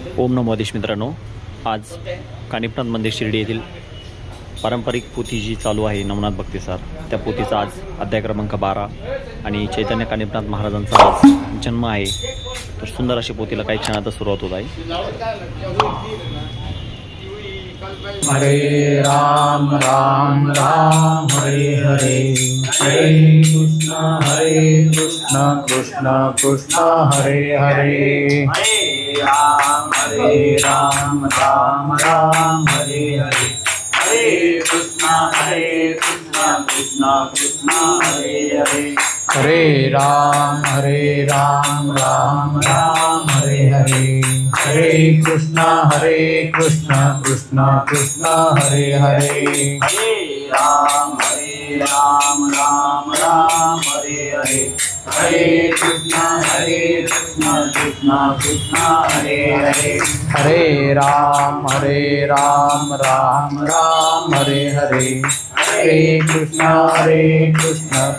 ओम नमो आदेश मित्रांनो, आज कानिपनाथ मंदिर शिर्डी येथील पारंपरिक पोथी जी चालू आहे नवनाथ भक्तिसार, त्या पोथीचा आज अध्याय क्रमांक 12 आणि चैतन्य कानिपनाथ महाराजांचा आज जन्म आहे. तर सुंदर अशी पोथीला काही क्षणात सुरुवात होत आहे. हरे राम राम राम हरे हरे, हरे कृष्ण कृष्ण कृष्ण हरे हरे. हरे राम राम राम हरे हरे, हरे कृष्ण कृष्ण कृष्ण हरे हरे. हरे राम राम राम हरे हरे, हरे कृष्ण कृष्ण कृष्ण हरे हरे. हरे राम राम राम हरे हरे, हरे कृष्ण कृष्ण कृष्ण हरे हरे. हरे राम राम राम हरे हरे, हरे कृष्ण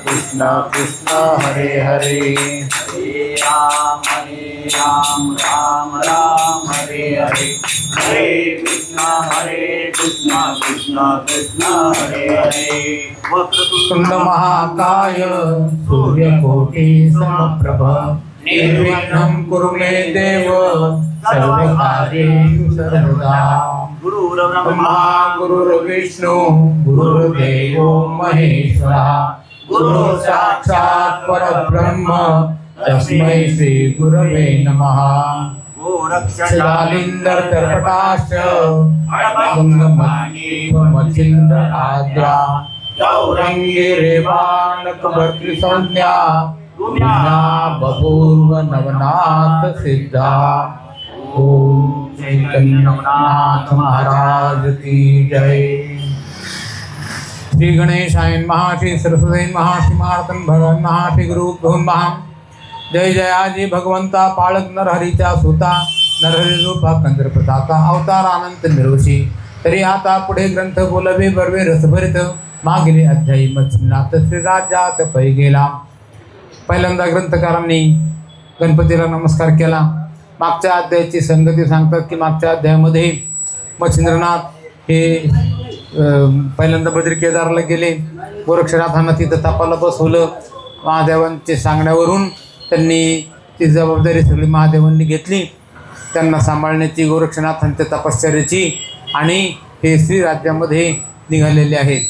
कृष्ण कृष्ण हरे हरे. हरे राम राम हरे हरे, हरे कृष्ण कृष्ण कृष्ण हरे हरे. वक्रतुंड महाकाय सूर्यकोटि समप्रभ, निर्विघ्नं कुरु मे देव सर्वकार्येषु सर्वदा. गुरुर्ब्रह्मा गुरुर्विष्णु गुरुर्देवो महेश्वरः, गुरु साक्षात् परब्रह्म तस्मै श्री गुरवे नमः. शिलालिंदर कर्कटाक्ष मच्छिंद्र आद्रा, चौरंगी रेवानक भर्तृ संज्ञा, बपूर्व नवनाथ सिद्धा. ओम चैतन्य नवनाथ महाराज की जय. श्री गणेशाय नमः, श्री सरस्वती नमः, श्री मार्तंड भगवान नमः, श्री गुरुभ्यो नमः. जय जयाजी भगवंता पाळक नरहरीचा सुता, नरहरी रूपा कंदर प्रताका, अवतार अनंत निरोशी. तरी आता पुढे ग्रंथ बोलवे बरवे रसभरित, मागील अध्यायी मच्छिन्नाथ श्रीराज्यात पै गेला. पहिल्यांदा ग्रंथकारांनी गणपतीला नमस्कार केला. मागच्या अध्यायाची संगती सांगतात की मागच्या अध्यायामध्ये मच्छिंद्रनाथ हे पहिल्यांदा बद्री केदारला गेले. गोरक्षनाथांना तिथं तापाला बसवलं. महादेवांचे सांगण्यावरून त्यांनी ती जबाबदारी सगळी महादेवांनी घेतली, त्यांना सांभाळण्याची, गोरक्षनाथांच्या तपश्चर्याची. आणि हे श्रीराज्यामध्ये निघालेले आहेत.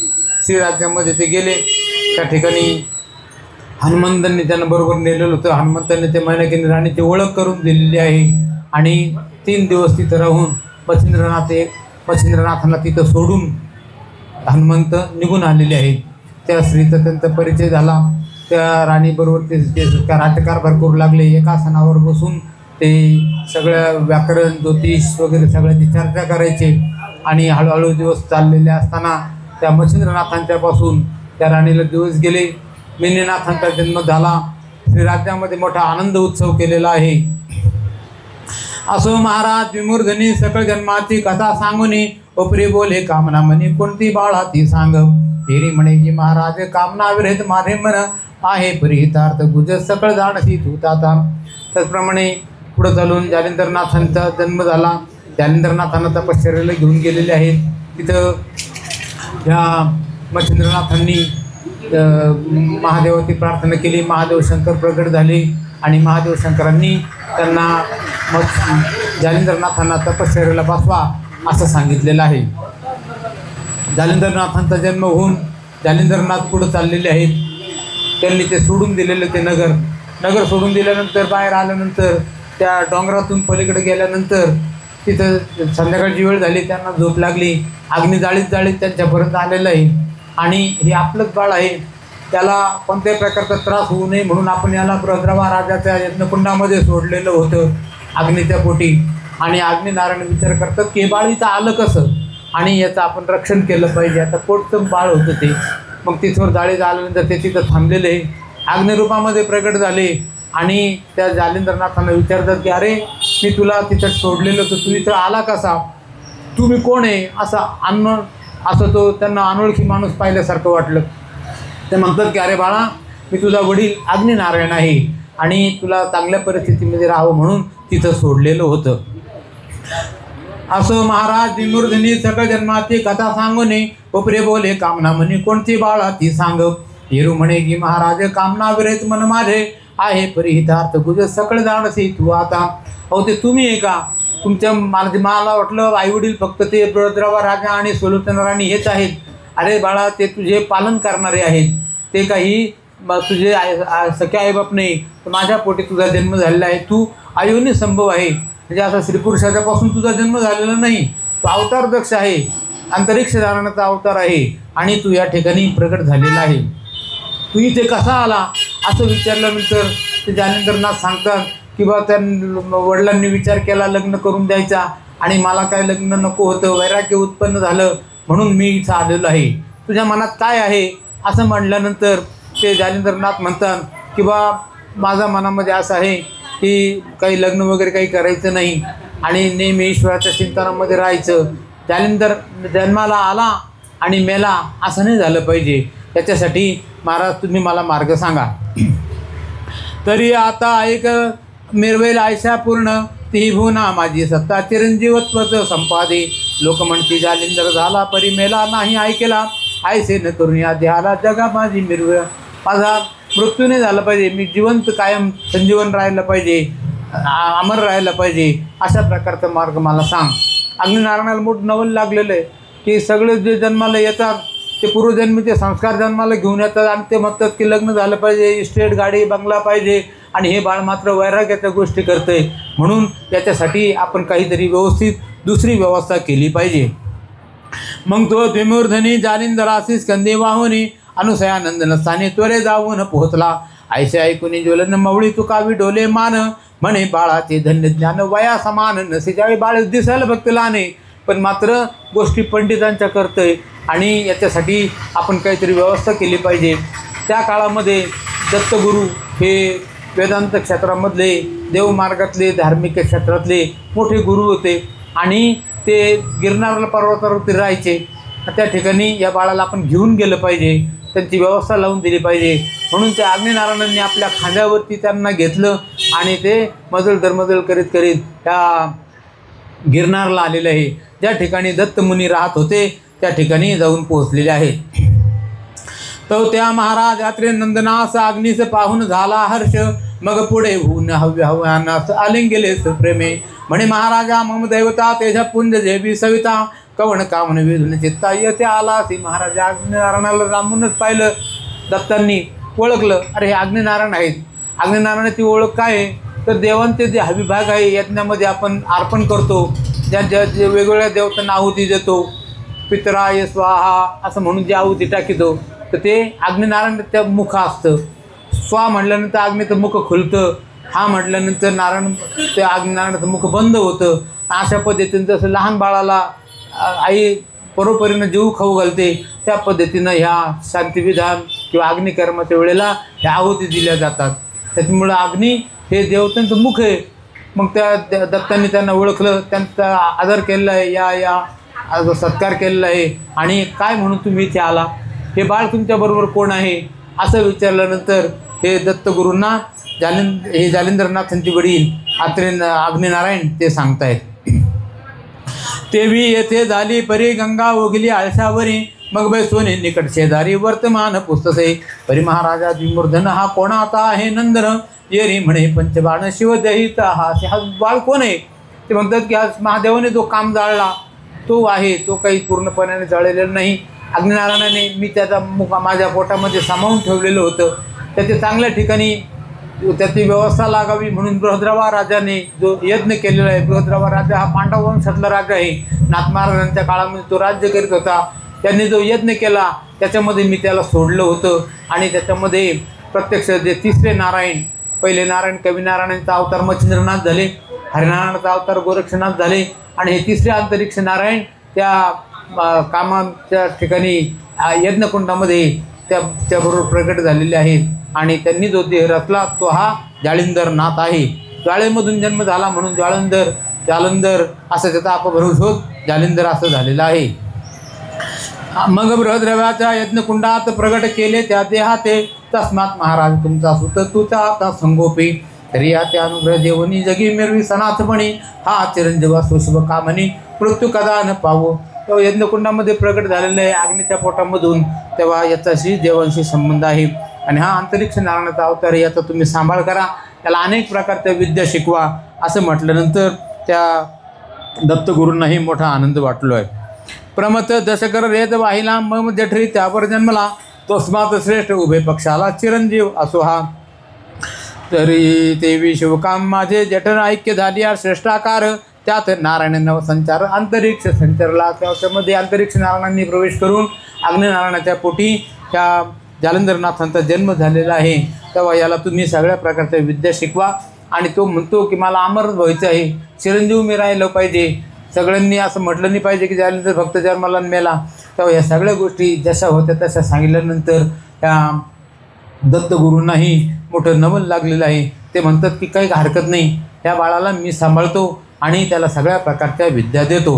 श्रीराज्यामध्ये ते गेले. त्या ठिकाणी हनुमंतांनी त्यांना बरोबर नेलेलं होतं. हनुमंतांनी ते मैनाकिनी राणीची ओळख करून दिलेली आहे. आणि 3 दिवस तिथं राहून मच्छिंद्रनाथांना तिथं सोडून हनुमंत निघून आलेले आहेत. त्या स्त्रीचा त्यांचा परिचय झाला. त्या राणीबरोबर ते राज्यकारभार करू लागले. एका आसनावर बसून ते सगळ्या व्याकरण ज्योतिष वगैरे सगळ्याची चर्चा करायचे. आणि हळूहळू दिवस चाललेले असताना त्या मच्छिंद्रनाथांच्यापासून त्या राणीला दिवस गेले. मिनीनाथांचा जन्म झाला. श्रीराज्यामध्ये मोठा आनंद उत्सव केलेला आहे. असो महाराज विमूर्धनी सकळ जन्माची कथा सांगुनी, उपरी बोले कामना म्हणे कोणती बाळा ती सांग. फेरी म्हणे की महाराज कामना विरहित माझे मन आहे, परिहितार्थ गुज सकळ जाणसी तू ताता. त्याचप्रमाणे पुढं चालून जालिंदरनाथांचा जन्म झाला. जालिंदरनाथांना तपश्चर्याला घेऊन गेलेले आहेत. तिथं ह्या मच्छिंद्रनाथांनी महादेवाची प्रार्थना केली. महादेव शंकर प्रकट झाले आणि महादेव शंकरांनी त्यांना जालिंदरनाथांना तपश्चर्याला बसवा असं सांगितलेलं आहे. जालिंदरनाथांचा जन्म होऊन जालिंदरनाथ पुढं चाललेले आहेत. त्यांनी ते सोडून दिलेलं ते नगर सोडून दिल्यानंतर बाहेर आल्यानंतर त्या डोंगरातून पलीकडे गेल्यानंतर तिथं संध्याकाळची वेळ झाली. त्यांना झोप लागली. अग्नी जाळीत त्यांच्यापर्यंत आलेलं आहे. आणि हे आपलंच बाळ आहे, त्याला कोणत्याही प्रकारचा त्रास होऊ नये म्हणून आपण याला बृहद्रवा राजाच्या यज्ञकुंडामध्ये सोडलेलं होतं अग्नीच्या पोटी. आणि अग्निनारायण विचार करतात की हे बाळ इथं आलं कसं आणि याचं आपण रक्षण केलं पाहिजे. आता पोटचं बाळ होतं ते. मग तिथवर जाळी आल्यानंतर ते तिथं थांबलेले अग्निरूपामध्ये प्रकट झाले. आणि त्या जालिंदरनाथांना विचारतात की अरे मी तुला तिथं सोडलेलं तर तू इथं आला कसा, तुम्ही कोण आहे. असं तो त्यांना अनोळखी माणूस पाहिल्यासारखं वाटलं. ते म्हणतात की अरे बाळा मी तुझा वडील अग्निनारायण आहे आणि तुला चांगल्या परिस्थितीमध्ये राहावं म्हणून तिथं सोडलेलं होतं. असो महाराज विमूर्धनी सकळ जन्माची कथा सांगूने उपरे बोले कामना म्हणे कोणती बाळा ती सांग. हिरू म्हणे की महाराज कामना विरहित मन माझे आहे परिहितार्थ गुज सकळ जाणसी तू आता. अहो ते तुम्ही आहे का? तुमच्या मला वाटलं आईवडील फक्त ते बळद्रावा राजा आणि सुलोचना राणी हेच आहेत. अरे बाळा ते तुझे पालन करणारे आहेत. ते काही तुझे सख्या आईबाप नाही. माझ्या पोटी तुझा जन्म झालेला आहे. तू आयुनी संभव आहे. म्हणजे असा स्त्रीपुरुषाच्या पासून तुझा जन्म झालेला नाही. तो अवतार दक्ष आहे. अंतरिक्ष धारणाचा अवतार आहे आणि तू या ठिकाणी प्रकट झालेला आहे. तू इथे कसा आला असं विचारल्यानंतर ते ज्ञानेंद्रनाथ सांगतात की बा त्या वडिलांनी विचार केला लग्न करून द्यायचा आणि मला काय लग्न नको होतं. वैराग्य उत्पन्न झालं म्हणून मी इथं आलेलो आहे. तुझ्या मनात काय आहे असं म्हणल्यानंतर ते ज्ञानेंद्रनाथ म्हणतात की बा माझ्या मनामध्ये असं आहे की काही लग्न वगैरे काही करायचं नाही आणि नेहमी ईश्वराच्या चिंतनामध्ये राहायचं. ज्ञानेंद्र जन्माला आला आणि मेला असं नाही झालं पाहिजे. त्याच्यासाठी महाराज तुम्ही मला मार्ग सांगा. तरी आता ऐक मिरवेल आयशा पूर्ण ती भुना माझी सत्ता चिरंजीवत्वच संपादे. लोक म्हणती जालिंदर झाला परी मेला नाही ऐकेला आयसे न करून या देहाला जगा माझी मिरव. माझा मृत्यू नाही झाला पाहिजे. मी जिवंत कायम संजीवन राहायला पाहिजे. अमर राहायला पाहिजे. अशा प्रकारचा मार्ग मला सांग. अग्निनारायणाला मोठं नवल लागलेलं आहे की सगळे जे जन्माला येतात ते पूर्वजन्मीचे संस्कार जन्माला घेऊन येतात आणि ते म्हणतात की लग्न झालं पाहिजे, इस्टेट गाडी बंगला पाहिजे आणि हे बाळ मात्र वैराग्याच्या गोष्टी करते. म्हणून त्याच्यासाठी आपण काहीतरी व्यवस्थित दुसरी व्यवस्था केली पाहिजे. मग तो द्विमूर्धनी जालिंदरासी स्कंदे वाहुनी अनुसयानंद नसताने त्वरे जाऊन पोहोचला. आयशे ऐकून ज्वलन मवळी तुकावी डोले मान म्हणे बाळाचे धन्य ज्ञान वया समान नसे. ज्यावेळी बाळ दिसायला फक्त लहान आहे पण मात्र गोष्टी पंडितांच्या करतंय आणि याच्यासाठी आपण काहीतरी व्यवस्था केली पाहिजे. त्या काळामध्ये दत्तगुरू हे वेदांत क्षेत्रामधले देवमार्गातले धार्मिक क्षेत्रातले मोठे गुरु होते आणि ते गिरनार पर्वतावरती राहायचे. त्या ठिकाणी या बाळाला आपण घेऊन गेलं पाहिजे. त्यांची व्यवस्था लावून दिली पाहिजे. म्हणून त्या अग्निनारायणांनी आपल्या खांद्यावरती त्यांना घेतलं आणि ते मजल करीत त्या गिरनारला आलेले आहे. ज्या ठिकाणी दत्तमुनी राहत होते त्या ठिकाणी जाऊन पोहोचलेले आहेत. तो त्या महाराज यात्रे नंदनास अग्नीस पाहून झाला हर्ष. मग पुढे होऊन हव्यानास आलिंगेले सुप्रेमे म्हणे महाराजा मम देवता तेज पुंज जेबी सविता कवण कामन विधून चित्ता येथे आला. ती महाराजा अग्निनारायणाला लांबूनच पाहिलं. दत्तांनी ओळखलं अरे हे अग्निनारायण आहेत. अग्निनारायणाची ओळख काय आहे तर देवांचे जे विभाग आहे यज्ञामध्ये आपण अर्पण करतो. ज्या वेगवेगळ्या देवतांना आहुती देतो. पितराय स्वाहा असं म्हणून जी आहुती टाकीतो तर ते अग्निनारायण त्या मुख असतं. स्वा म्हटल्यानंतर अग्नीचं मुख खुलतं. हा म्हटल्यानंतर नारायण ते अग्निनारायणाचं मुख बंद होतं. अशा पद्धतीनं जसं लहान बाळाला आई परोपरीनं जीव खाऊ घालते त्या पद्धतीनं ह्या शांतिविधान किंवा अग्निकर्माच्या वेळेला ह्या आहुती दिल्या जातात. त्याच्यामुळं अग्नी हे देवतांचं मुख आहे. मग त्या दत्तांनी त्यांना ओळखलं. त्यांचा आदर केलेला आहे. या सत्कार केलेला आहे. आणि काय म्हणून तुम्ही इथे आला. हे बाळ तुमच्याबरोबर कोण आहे असं विचारल्यानंतर हे दत्तगुरूंना हे जालिंद्रनाथांचे वडील अग्निनारायण ते सांगतायत. तेवी येथे झाली परी गंगा ओगली आळशावरी मग बैसोने निकट शेजारी वर्तमान पुस्तसे. परी महाराजा द्विमूर्धन हा कोणाचा आहे नंदन येरी म्हणे पंचबाण शिवदहित. हा बाळ कोण आहे ते म्हणतात की आज महादेवाने जो काम जाळला तो आहे. तो काही पूर्णपणाने जळलेला नाही. अग्निनारायणाने मी त्याचा माझ्या पोटामध्ये सामावून ठेवलेलं होतं. त्याचे चांगल्या ठिकाणी त्याची व्यवस्था लागावी म्हणून बृहद्रवा राजाने जो यज्ञ केलेला आहे. बृहद्रवा राजा हा पांडव वंशातला राजा आहे. नाथ महाराजांच्या काळामध्ये तो राज्य करीत होता. त्यांनी जो यज्ञ केला त्याच्यामध्ये मी त्याला सोडलं होतं आणि त्याच्यामध्ये प्रत्यक्ष जे तिसरे नारायण पहिले नारायण कविनारायणांचा अवतार मच्छिंद्रनाथ झाले. हरिनारायणाचा अवतार गोरक्षनाथ झाले आणि हे तिसरे अंतरिक्ष नारायण त्या कामाच्या ठिकाणी यज्ञकुंडामध्ये त्याबरोबर प्रकट झालेले आहेत. आणि त्यांनी जो देह रचला तो हा जालिंदरनाथ आहे. ज्वाळेमधून जन्म झाला म्हणून जालंधर असं त्याचा अपभ्रंश होत जालिंदर असं झालेलं आहे. मग बृहद्रव्याच्या यज्ञकुंडात प्रगट केले त्या देहाते तस्मात महाराज तुमचा सुत तुचा आता संगोपी. तरी या त्या अनुग्रह देवनी जगी मिरवी सनाथपणी हा चिरंजीवा सुशुभ कामनी मृत्यू कदा न पावो. तेव्हा यज्ञकुंडामध्ये प्रकट झालेलं आहे अग्नीच्या पोटामधून, तेव्हा याचाशी देवांशी संबंध आहे. आणि हा अंतरिक्ष नारायणाचा अवतार आहे, याचा तुम्ही सांभाळ करा, त्याला अनेक प्रकारच्या विद्या शिकवा असं म्हटल्यानंतर त्या दत्तगुरूंनाही मोठा आनंद वाटलो आहे. प्रमथ दशकर रेत वाहिला मम जठरी त्यावर जन्मला तस्मात श्रेष्ठ उभे पक्षाला चिरंजीव असो हा. तरी देवी शिवकाम माझे जठर ऐक्य झाली या श्रेष्ठाकार त्यात नारायण नवसंचार अंतरिक्ष संचारला. त्यामध्ये अंतरिक्ष नारायणांनी प्रवेश करून अग्निनारायणाच्या पोटी त्या जालंधरनाथांचा जन्म झालेला आहे. तेव्हा याला तुम्ही सगळ्या प्रकारच्या विद्या शिकवा. आणि तो म्हणतो की मला अमर व्हायचं आहे, चिरंजीव मी राहिलं पाहिजे. सगळ्यांनी असं म्हटलं नाही पाहिजे की जालंधर भक्त जन्माला मेला. तेव्हा या सगळ्या गोष्टी जशा होत्या तशा सांगितल्यानंतर त्या दत्तगुरूंनाही मोठं नवल लागलेलं आहे. ते म्हणतात की काही हरकत नाही, त्या बाळाला मी सांभाळतो आणि त्याला सगळ्या प्रकारच्या विद्या देतो.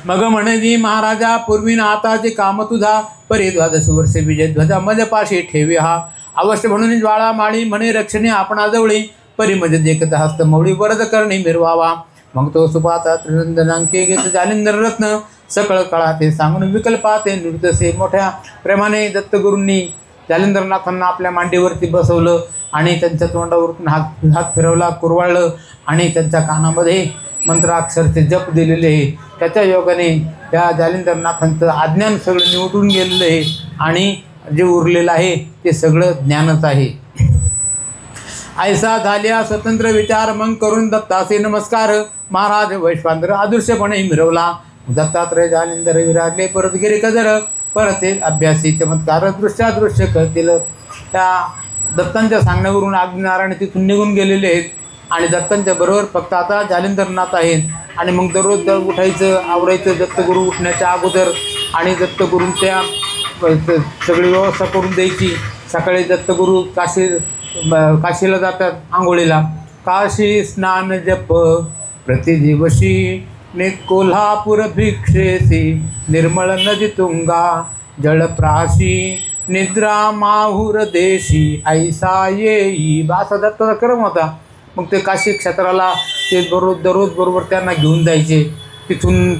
मग म्हणे महाराजा पूर्वी आताचे काम तुझा परी 12 वर्षे विजय ध्वजा मजपाशी ठेवी हा. अवश्य म्हणून ज्वाळा माळी म्हणे रक्षणे आपणाजवळी परी मज देखत हस्त मौळी वरद करणे मिरवावा. मग तो सुपाचा त्रिनंदनांके घेत जालिंदर रत्न सकळ कळा ते सांगून विकल्पाते नृत्यसे. मोठ्या प्रेमाने दत्तगुरूंनी जालिंदरनाथांना आपल्या मांडीवरती बसवलं आणि त्यांच्या तोंडावरून हात फिरवला, कुरवाळलं आणि त्यांच्या कानामध्ये मंत्राक्षरचे जप दिलेले आहे. त्याच्या योगाने त्या जालिंदरनाथांचं अज्ञान सगळं निवडून गेलेलं आहे आणि जे उरलेलं आहे ते सगळं ज्ञानच आहे. ऐसा झाल्या स्वतंत्र विचार मग करून दत्तासे नमस्कार महाराज वैश्वांद्र अदृश्यपणे मिरवला. दत्तात्रय जालिंदर विराजले परत गिरी कजर परत अभ्यासी चमत्कार दृश्यादृश्य करतील. त्या दत्तांच्या सांगण्यावरून अग्निनारायण तिथून निघून गेलेले आहेत आणि दत्तांच्या बरोबर फक्त आता जालिंदरनाथ आहेत. आणि मग दररोज उठायचं आवरायचं दत्तगुरू उठण्याच्या अगोदर आणि दत्तगुरूंच्या सगळी व्यवस्था करून द्यायची. सकाळी दत्तगुरू काशीला जातात आंघोळीला. काशी स्नान जप प्रतिदिवशी नित कोल्हापूर भिक्षेसी निर्मळ नदी तुंगा जळप्राशी निद्रा माहुर देशी ऐसा येई असा दत्ताचा क्रम होता. मग ते काशी क्षेत्राला ते दररोज बरोबर त्यांना घेऊन जायचे. तिथून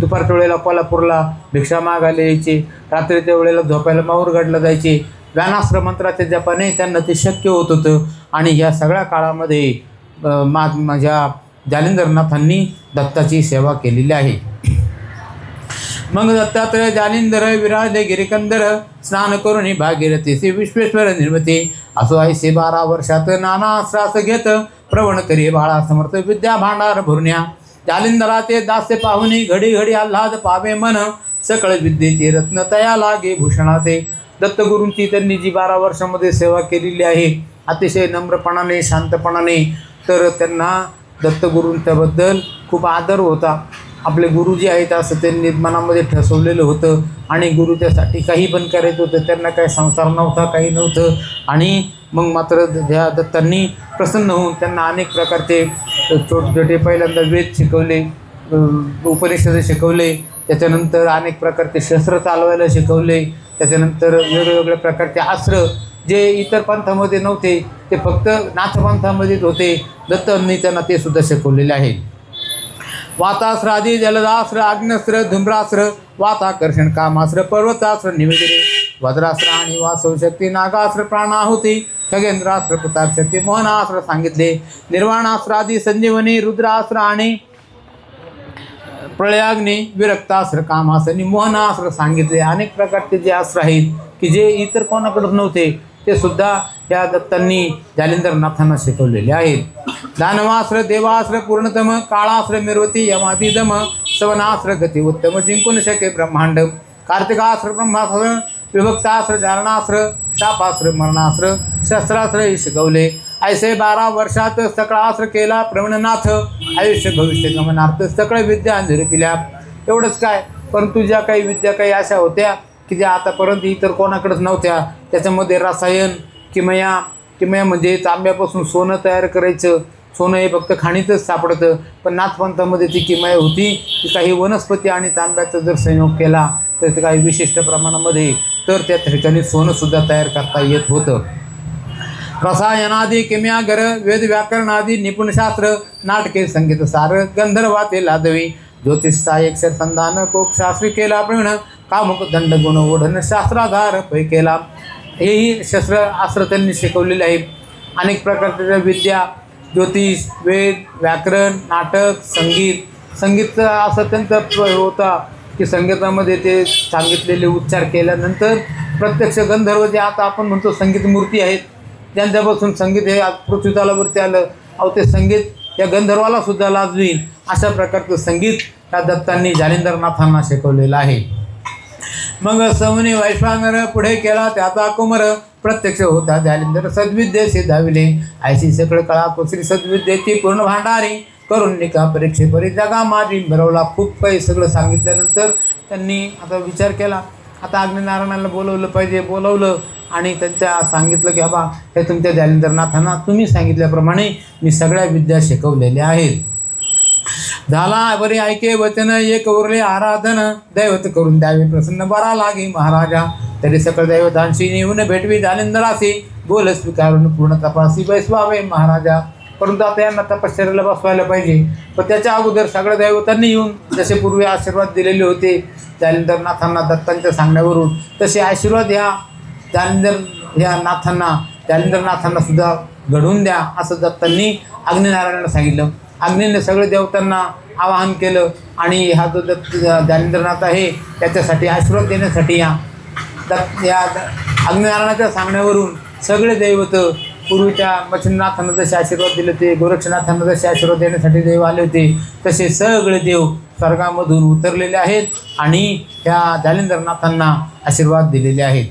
दुपारच्या वेळेला कोल्हापूरला भिक्षा मागायला यायचे. रात्रीच्या वेळेला झोपायला माहूरगडला जायचे. व्यानास्त्र मंत्राच्या जपाने त्यांना ते शक्य होत होतं. आणि या सगळ्या काळामध्ये माझ्या जालिंदरनाथांनी दत्ताची सेवा केलेली आहे. मग दत्तात्रय जालिंदर विराजले गिरिकंदर स्नान करून भागीरथी विश्वेश्वर निर्मती. असो ऐसे 12 वर्षात नाना श्रास घेत प्रवण करी बाळा समर्थ विद्या भांडार भरण्या. जालिंदराचे दास्य पाहुणी घडी घडी आल्हाद पावे मन सकळ विद्येचे रत्न तया लागे भूषणाचे. दत्तगुरूंची त्यांनी जी 12 वर्षामध्ये सेवा केलेली आहे अतिशय नम्रपणाने शांतपणाने, तर त्यांना दत्तगुरूंच्याबद्दल खूप आदर होता. आपले गुरुजी आहेत असं त्यांनी मनामध्ये ठसवलेलं होतं आणि गुरुच्यासाठी काही पण करायचं होतं. त्यांना काही संसार नव्हता, काही नव्हतं. आणि मग मात्र ह्या दत्तांनी प्रसन्न होऊन त्यांना अनेक प्रकारचे छोटे पहिल्यांदा वेद शिकवले, उपनिषद शिकवले, त्याच्यानंतर अनेक प्रकारचे शस्त्र चालवायला शिकवले, त्याच्यानंतर वेगवेगळ्या प्रकारचे अस्त्र जे इतर पंथामध्ये नव्हते ते फक्त नाथपंथामध्येच होते. दत्तांनी त्यांना ते सुद्धा शिकवलेले आहे. वातास्त्र आदी जलदास्त्र आग्नेस्त्र धूम्रास्त्र वाताकर्षण कामास्त्र पर्वतास्त्र निवेदने वज्रास्त्र आणि वासवशक्ती नागास्त्र प्राणाहुती खगेंद्रास्त्र प्रतापशक्ती मोहनास्त्र सांगितले. निर्वाणास्त्र आदी संजीवनी रुद्रास्त्र आणि प्रळयाग्नी विरक्तास्त्र कामास्त्र आणि मोहनास्त्र सांगितले. अनेक प्रकारचे जे अस्त्र आहेत की जे इतर कोणाकडे नव्हते ते सुद्धा या दत्तांनी जालिंदरनाथांना शिकवलेले आहेत. दानवास्त्र देवास्त्र पूर्णतम काळास्त्र मिरवती यमातिदम सवनास्त्र गती उत्तम जिंकून शके ब्रह्मांड कार्तिकास्त्र ब्रह्मास्त्र विभक्तास्त्र चारणास्त्र शापास्त्र मरणास्त्र शस्त्रास्त्र शिकवले. ऐसे 12 वर्षात सकळास्त्र केला प्रवीणनाथ आयुष्य भविष्य गमनार्थ सकळ विद्या निरूपिल्या. एवढंच काय, परंतु ज्या काही विद्या काही अशा होत्या की ज्या आतापर्यंत इतर कोणाकडेच नव्हत्या. त्याच्यामध्ये रसायन किमया म्हणजे तांब्यापासून सोनं तयार करायचं. सोनं हे फक्त खाणीतच सापडतं, पण नाथपंथामध्ये ती किमया होती की काही वनस्पती आणि तांब्याचा जर संयोग केला तर ते काही विशिष्ट प्रमाणामध्ये तर त्या ठिकाणी सोनंसुद्धा तयार करता येत होतं. रसायनादी किम्यागर वेद व्याकरणादी निपुणशास्त्र नाटके संगीत सार गंधर्वाते लादवी ज्योतिष सायक संधान कोक शास्त्री केला प्रवीण कामुक दंड गुण ओढण शास्त्राधार पै केला. हेही शस्त्र अस्त्र त्यांनी शिकवलेले आहे. अनेक प्रकारच्या विद्या ज्योतिष वेद व्याकरण नाटक संगीत असं त्यांचा होता की संगीतामध्ये ते सांगितलेले उच्चार केल्यानंतर प्रत्यक्ष गंधर्व जे आता आपण म्हणतो संगीत मूर्ती आहेत त्यांच्यापासून संगीत हे पृथ्वीतलावरती आलं. अहो ते संगीत या गंधर्वाला सुद्धा लाजवील अशा प्रकारचं संगीत या दत्तांनी जालिंदरनाथांना शिकवलेलं आहे. मग सवनी वैश्वानर पुढे केला त्याचा कुमर प्रत्यक्ष होता जालिंदर सद्विद्ये सिद्धाविले ऐशी सकळ कळा कुसरी सद्विद्येची पूर्ण भांडारी करून निका परीक्षे परी जगा माझी भरवला. खूप काही सगळं सांगितल्यानंतर त्यांनी आता विचार केला. आता अग्निनारायणाला बोलवलं आणि त्यांच्या सांगितलं की बाबा हे तुमच्या जालिंदरनाथांना तुम्ही सांगितल्याप्रमाणे मी सगळ्या विद्या शिकवलेल्या आहेत. झाला बरे ऐके वचन एक उरले आराधन दैवत करून द्यावे प्रसन्न बरा लागे महाराजा. तरी सकळ दैवतांशी नेऊन भेटवी जालिंदरासी बोल स्वीकारून पूर्ण तपासी बैसवावे महाराजा. परंतु आता यांना तपश्चर्याला बसवायला पाहिजे. पण त्याच्या अगोदर सगळ्या दैवतांनी येऊन जसे पूर्वी आशीर्वाद दिलेले होते जालिंदरनाथांना दत्तांच्या सांगण्यावरून तसे आशीर्वाद जालिंदरनाथांना सुद्धा घडवून द्या असं दत्तांनी अग्निनारायणाला सांगितलं. अग्नीने सगळे देवतांना आवाहन केलं आणि हा जो जालिंदरनाथ आहे त्याच्यासाठी आशीर्वाद देण्यासाठी या अग्निनारायणाच्या सांगण्यावरून सगळे दैवत पूर्वीच्या मच्छिंद्रनाथांना जसे आशीर्वाद दिले होते गोरक्षनाथांना जसे आशीर्वाद देण्यासाठी देव आले होते तसे सगळे देव स्वर्गामधून उतरलेले आहेत आणि त्या जालिंदरनाथांना आशीर्वाद दिलेले आहेत.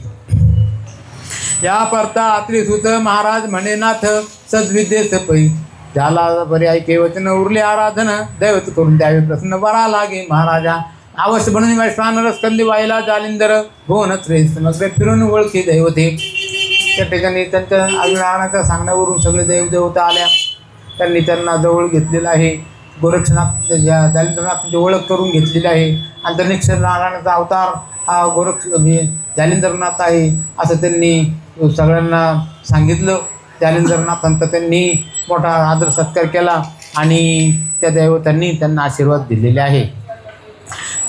या परता अत्रिसुत महाराज म्हणे नाथ सद्विद्येस पै झाला बरे ऐके वचन उरले आराधन दैवत करून द्यावे प्रसन्न बरा लागे महाराजा. अवश्य म्हणून वैश्वानर स्कंदी वाहिला जालिंदर भुवन श्रेष्ठ समग्र फिरून ओळखी दैवते. त्या ठिकाणी त्यांच्या अग्निनारायणाच्या सांगण्यावरून सगळे देवदेवता आल्या. त्यांनी त्यांना जवळ घेतलेलं आहे. गोरक्षनाथ जालिंदरनाथांची ओळख करून घेतलेली आहे. अंतर्निक्ष नारायणाचा अवतार हा जालिंदरनाथ आहे असं त्यांनी सगळ्यांना सांगितलं. जालिंदरनाथांचा त्यांनी मोठा आदर सत्कार केला आणि त्या दैवतांनी त्यांना आशीर्वाद दिलेले आहे.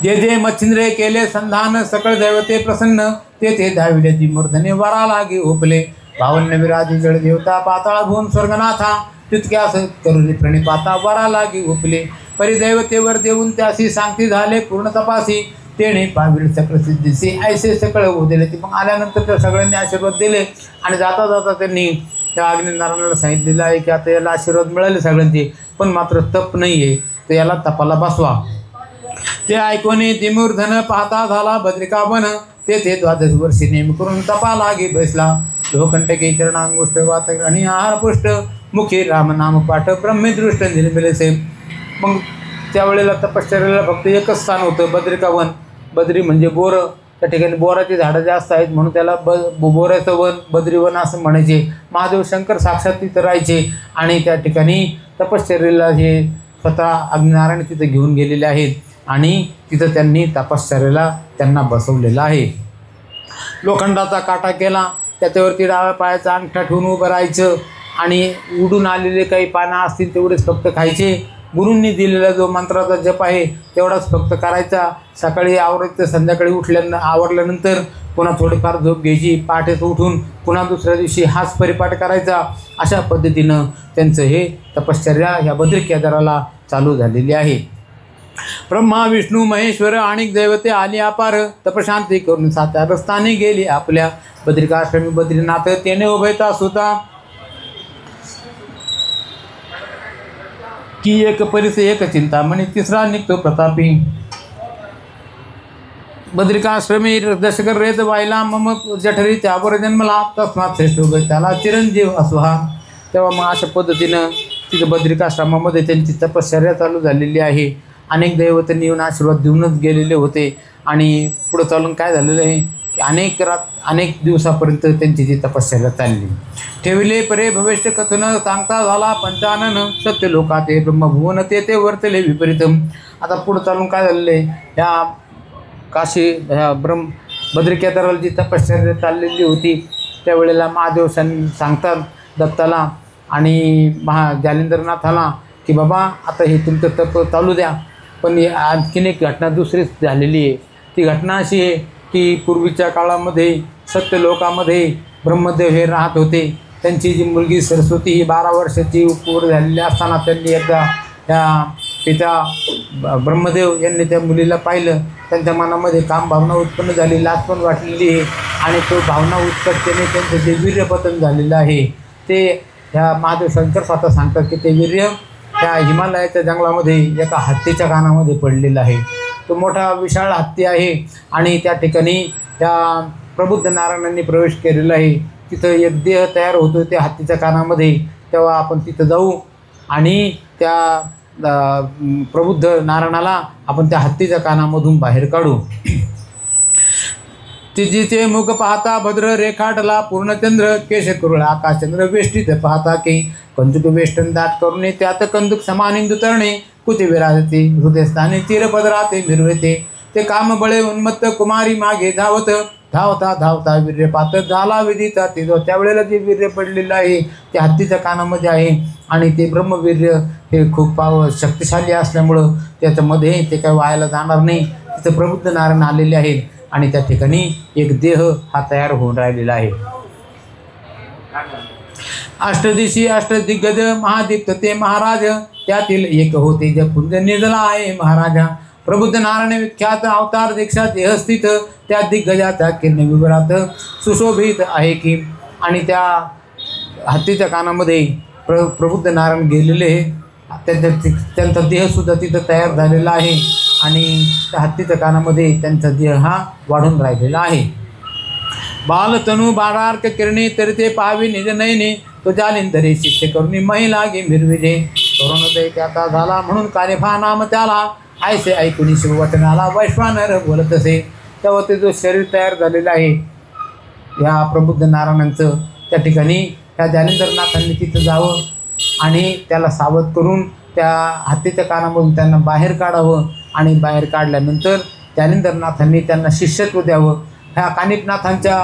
जे जे मच्छिंद्रे केले संधान सकळ दैवते प्रसन्न ते ते धाविल्याची मूर्धने वरा लागे ओपले. 52 विराजी जळ देवता पाताळा भुवन स्वर्गनाथा तितक्यास करुणी प्रणिपाता वरा लागे ओपले. परिदैवतेवर देऊन त्याशी सांगती झाले पूर्ण तपासी तेणे पाविल सकळ सिद्धीसी ऐसे सकळ दिले. ती मग आल्यानंतर त्या सगळ्यांनी आशीर्वाद दिले आणि जाता जाता त्यांनी त्या अग्निनारायणाला सांगितलेलं आहे की आता याला आशीर्वाद मिळाले सगळ्यांचे पण मात्र तप नाही आहे तर याला तपाला बसवा. ते ऐकून तिमूर्धन पाहता झाला बद्रिका वन तेथे 12 वर्षी नेम करून तपा लागे बसला. लोकंटके चरणांगुष्ट वातग्रहणी आहार पुष्ट मुखी रामनाम पाठ ब्रह्मीदृष्ट निर्मिलेसे. मग त्यावेळेला तपश्चर्याला फक्त एकच स्थान होतं बद्रिका वन. बद्री म्हणजे बोर. त्या ठिकाणी बोराची झाडं जास्त आहेत म्हणून त्याला बोराचं वन बद्रीवन असं म्हणायचे. महादेव शंकर साक्षात तिथं राहायचे आणि त्या ठिकाणी तपश्चर्याला हे स्वतः अग्निनारायण तिथं घेऊन गेलेले आहेत आणि तिथं त्यांनी तपश्चर्याला त्यांना बसवलेलं आहे. लोखंडाचा काटा केला त्याच्यावरती डाव्या पायाचा अंगठा ठेवून उभं राहायचं आणि उडून आलेले काही पानं असतील तेवढेच फक्त खायचे. गुरूंनी दिलेला जो मंत्राचा जप आहे तेवढाच फक्त करायचा. सकाळी आवरायचं संध्याकाळी आवरल्यानंतर पुन्हा थोडीफार झोप घ्यायची. पहाटेच उठून पुन्हा दुसऱ्या दिवशी हाच परिपाठ करायचा. अशा पद्धतीनं त्यांचं हे तपश्चर्या ह्या बद्री केदाराला चालू झालेली आहे. ब्रह्मा विष्णू महेश्वर अनेक दैवते आली अपार तपशांती करून 7 स्थानी गेली आपल्या. बद्रिकाश्रमी बद्रीनाथ तेने उभयता सुता की एक परिस एक चिंता म्हणे तिसरा निघतो प्रतापी. बद्रिकाश्रमी दशकर रेत वाहिला मम जठरी त्यावर जन्मला तस्मात श्रेष्ठ त्याला चिरंजीव असो हा. तेव्हा मग अशा पद्धतीनं तिथं बद्रिकाश्रमामध्ये त्यांची तपश्चर्या चालू झालेली आहे. अनेक दैवतांनी येऊन आशीर्वाद देऊनच गेलेले होते आणि पुढं चालून काय झालेलं आहे की अनेक दिवसापर्यंत त्यांची ती तपश्चर्या चालली. ठेविले परे भविष्य कथन सांगता झाला पंचानन सत्य लोकाते ब्रह्मभुवन ते वर्तले विपरीतम. आता पुढं चालून काय झालेलं आहे ह्या काशी ह्या बद्री केदाराला जी तपश्चर्या चाललेली होती त्यावेळेला महादेव सांगतात दत्ताला आणि जालिंदरनाथाला की बाबा आता हे तुमचं तप चालू द्या. पण आणखीन एक घटना दुसरीच झालेली आहे. ती घटना अशी आहे की पूर्वीच्या काळामध्ये सत्यलोकामध्ये ब्रह्मदेव हे राहत होते. त्यांची जी मुलगी सरस्वती ही 12 वर्षाची पूर्ण झालेली असताना त्यांनी एकदा त्या पिता ब्रह्मदेव यांनी त्या मुलीला पाहिलं. त्यांच्या मनामध्ये काम भावना उत्पन्न झाली, लाज पण वाटलेली आहे आणि तो भावना उत्कटतेने त्यांचं जे वीर्यपतन झालेलं आहे ते ह्या महादेव शंकर स्वतः सांगतात की ते वीर्य त्या हिमालयाच्या जंगलामध्ये एका हत्तीच्या कानामध्ये पडलेलं आहे. तो मोठा विशाळ हत्ती आहे आणि त्या ठिकाणी त्या प्रबुद्ध नारायणांनी प्रवेश केलेला आहे. तिथं एक देह तयार होतो त्या हत्तीच्या कानामध्ये. तेव्हा आपण तिथं जाऊ आणि त्या प्रबुद्ध नारायणाला आपण त्या हत्तीच्या कानामधून बाहेर काढू. तिजीचे मुख पाहता भद्र रेखाटला पूर्णचंद्र केश कुरळ आकाशचंद्र वेष्टीत पाहता की कंदुक वेष्टन दाट करुणे त्यात कंदुक समानिंदू तरणे कुचे विराजते हृदयस्थानी चिरपदराते मिरवते. ते काम बळे उन्मत्त कुमारी मागे धावत धावता धावता वीर्यपात झाला विदिता. ते त्यावेळेला जे वीर्य पडलेलं आहे ते हत्तीच्या कानामध्ये आहे आणि ते ब्रह्मवीर्य हे खूप शक्तिशाली असल्यामुळं त्याच्यामध्ये ते काही वायाला जाणार नाही. तिथं प्रबुद्ध नारायण आलेले आहेत आणि त्या ठिकाणी एक देह हा तयार होऊन राहिलेला आहे. अष्टदिशी अष्टदिग्गज महादीप्त ते महाराज त्यातील एक होते जे पुंज निर्जला आहे महाराजा. प्रबुद्ध नारायण विख्यात अवतार दीक्षा देहस्थित त्या दिग्गजाचा किरण विवरात सुशोभित आहे की. आणि त्या हत्तीच्या कानामध्ये प्रबुद्ध नारायण गेलेले त्यांचा देहसुद्धा तिथं तयार झालेला आहे आणि त्या हत्तीच्या कानामध्ये त्यांचा देह हा वाढून राहिलेला आहे. बालतनू बाळार्क किरणे तरी ते पाहावी निज नयने तो जालिंदरे शिष्य करुणी महिला गे मिरविजे. करुणोदय त्याचा झाला म्हणून कार्यफा नाम त्याला ऐसे ऐकून शिववचनाला वैश्वानर बोलत असे. तेव्हा ते जो शरीर तयार झालेलं आहे ह्या प्रबुद्ध नारायणांचं त्या ठिकाणी ह्या जालिंदरनाथांनी तिथं जावं आणि त्याला सावध करून त्या हत्तीच्या कानामधून त्यांना बाहेर काढावं आणि बाहेर काढल्यानंतर जालिंदरनाथांनी त्यांना शिष्यत्व द्यावं. ह्या कानिफनाथांच्या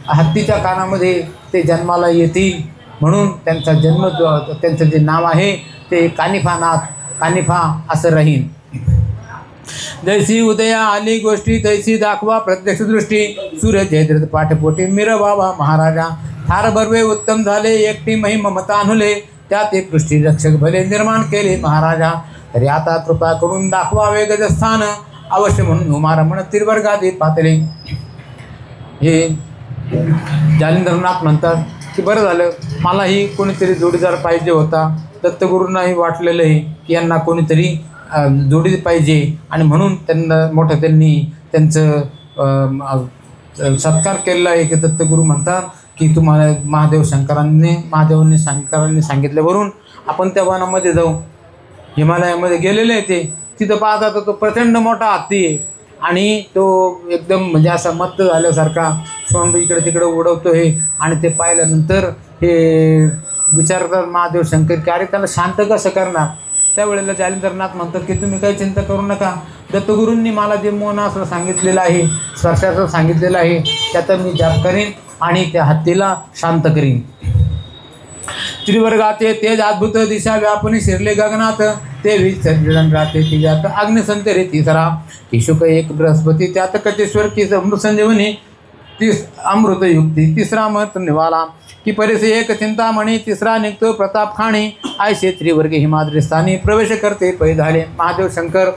हत्तीच्या कानामध्ये ते जन्माला येतील म्हणून त्यांचा जन्म त्यांचं जे नाव आहे ते कानिफानाथ कानिफा असं राहील. जैसी उदया आली गोष्टी तैसी दाखवा प्रत्यक्ष दृष्टी सूर्य जयद्रथ पाठपोटी मिरवावा महाराजा. ठार बर्वे उत्तम झाले एकटी महिम मतानुले त्या ते पृष्टी रक्षक भले निर्माण केले महाराजा. तरी आता कृपा करून दाखवावे गजस्थान अवश्य म्हणून उमारमण तिरवर्गादी पातळे. हे जालिंदरनाथ म्हणतात की बरं झालं मलाही कोणीतरी जोडीदार पाहिजे होता. दत्तगुरूंनाही वाटलेलं आहे की यांना कोणीतरी जोडी पाहिजे आणि म्हणून त्यांनी त्यांचं सत्कार केलेला आहे की दत्तगुरू म्हणतात की तुम्हाला महादेवांनी सांगितल्यावरून आपण त्या वनामध्ये जाऊ. हिमालयामध्ये गेलेले आहे ते तिथं पाहता तर तो प्रचंड मोठा हत्ती आहे आणि तो एकदम म्हणजे असा मत्त झाल्यासारखा सोंड इकडे तिकडे उडवतो हे. आणि ते पाहिल्यानंतर हे विचारतात महादेव शंकर की अरे त्याला शांत कसं करणार. त्यावेळेला जालिंदरनाथ म्हणतात की तुम्ही काही चिंता करू नका. दत्तगुरूंनी मला जे मौनासनं सांगितलेलं आहे स्पर्शाचं सांगितलेलं आहे त्याचा मी जाप करीन आणि त्या हत्तीला शांत करीन. त्रिवर्गाचे तेज अद्भुत दिशा व्यापुनी शिरले गगनात ते वीज सर्जन राहते तिच्यात अग्निसंतरे तिसरा की शुक एक बृहस्पती त्यात कटेश्वर की अमृत संजीवनी अमृत युक्ती तिसरा मत निवाला की परिसे एक चिंतामणी तिसरा निघतो प्रताप खाणी ऐसे त्रिवर्गे हिमाद्रीस्थानी प्रवेश करते पै झाले. महादेव शंकर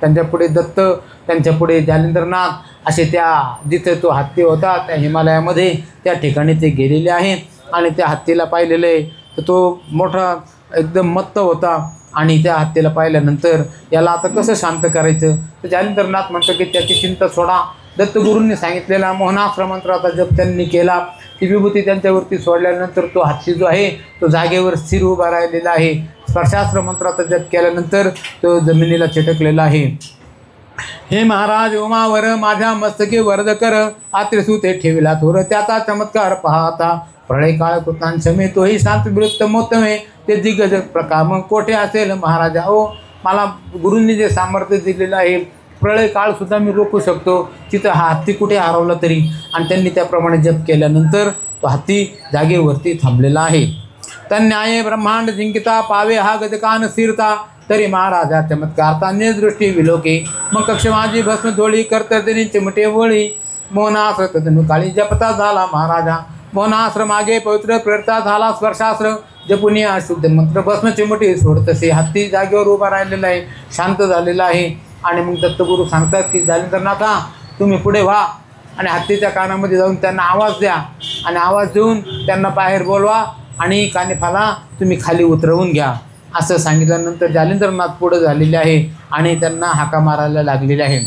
त्यांच्यापुढे दत्त त्यांच्यापुढे जालिंदरनाथ असे त्या जिथे तो हत्ती होता त्या हिमालयामध्ये त्या ठिकाणी ते गेलेले आहेत. आणि त्या हत्तीला पाहिलेलं आहे तर तो मोठा एकदम मत्त होता आणि त्या हत्तीला पाहिल्यानंतर याला आता कसं शांत करायचं तर जालिंदरनाथ म्हणतो की त्याची चिंता सोडा. दत्तगुरूंनी सांगितलेला मोहनास्त्र मंत्राचा जप त्यांनी केला. ती विभूती त्यांच्यावरती सोडल्यानंतर तो हत्ती जो आहे तो जागेवर स्थिर उभा राहिलेला आहे. स्पर्शास्त्र मंत्राचा जप केल्यानंतर तो जमिनीला चिटकलेला आहे. हे महाराज उमावर माझ्या मस्तके वरद कर आत्रेसू ते ठेविला थोर त्याचा चमत्कार पाहता प्रळय काळ कृतांशमे तोही शांत विरुद्ध मोत्तमे ते दिग्गज प्रकाम कोठे असेल महाराजा. ओ मला गुरूंनी जे सामर्थ्य दिलेलं आहे प्रळय काळसुद्धा मी रोखू शकतो. तिथं हा हत्ती कुठे हरवला तरी आणि त्यांनी त्याप्रमाणे जप केल्यानंतर तो हत्ती जागेवरती थांबलेला आहे. तन्याये ब्रह्मांड जिंकिता पावे हा गजकान स्थिरता तरी महाराजा चमत्कारता निर्दृष्टी विलोके मग कक्ष माझी भस्म धोळी कर्तर्दिनी चिमटे वळी मोहनास्त्र तदनु काळी जपता झाला महाराजा मोहनास्त्र मागे पवित्र प्रेरता झाला स्पर्शास्त्र जपुनिया शुद्ध मंत्र भस्म चिमटे सोडतसे हत्ती जागेवर उभा राहिलेला आहे शांत झालेला आहे. आणि मग दत्तगुरू सांगतात की जालिंदरनाथा तुम्ही पुढे व्हा आणि हत्तीच्या कानामध्ये जाऊन त्यांना आवाज द्या आणि आवाज देऊन त्यांना बाहेर बोलवा आणि कानिफाला तुम्ही खाली उतरवून घ्या. असं सांगितल्यानंतर जालिंदरनाथ पुढे झालेले आहे आणि त्यांना हाका मारायला लागलेले आहे.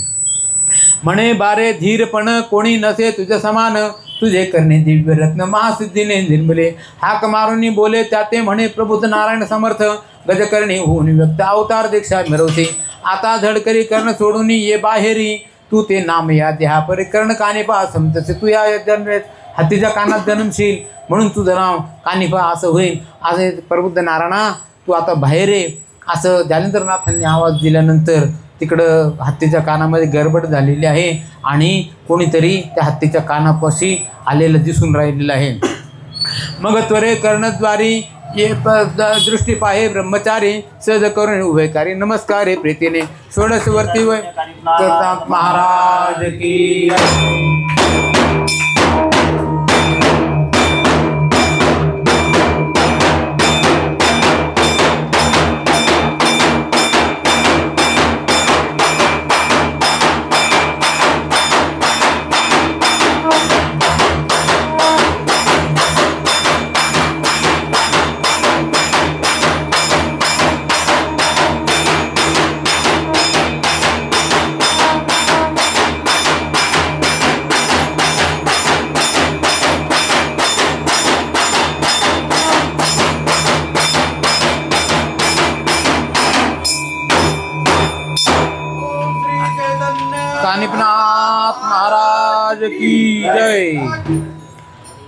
म्हणे बारे धीरपण कोणी नसे तुझे समान तुझे करणे दिव्य रत्न महासिद्धीने निर्मले हाक मारुनी बोले त्याते म्हणे प्रभुत नारायण समर्थ गजकर्णी होऊन व्यक्त अवतार दीक्षा मिरवते आता धडकरी कर्ण सोडून ये बाहेरी तू ते नाम या देहा परी कर्ण कानिफा समजसे तू या जन्मेत हत्तीच्या कानात जन्मशील म्हणून तुझं नाव कानिफा असं होईल. असे प्रबुद्ध नारायणा तू आता बाहेर ये असं जालिंदरनाथांनी आवाज दिल्यानंतर तिकडं हत्तीच्या कानामध्ये गडबड झालेली आहे आणि कोणीतरी त्या हत्तीच्या कानापाशी आलेलं दिसून राहिलेलं आहे. मग त्वरे कर्णद्वारी ये दृष्टी पाहे ब्रह्मचारी सहज करून उभयकारी नमस्कार हे प्रीतीने षोडशवर्ती वय करतात महाराज की. कानिफनाथ महाराज की जय.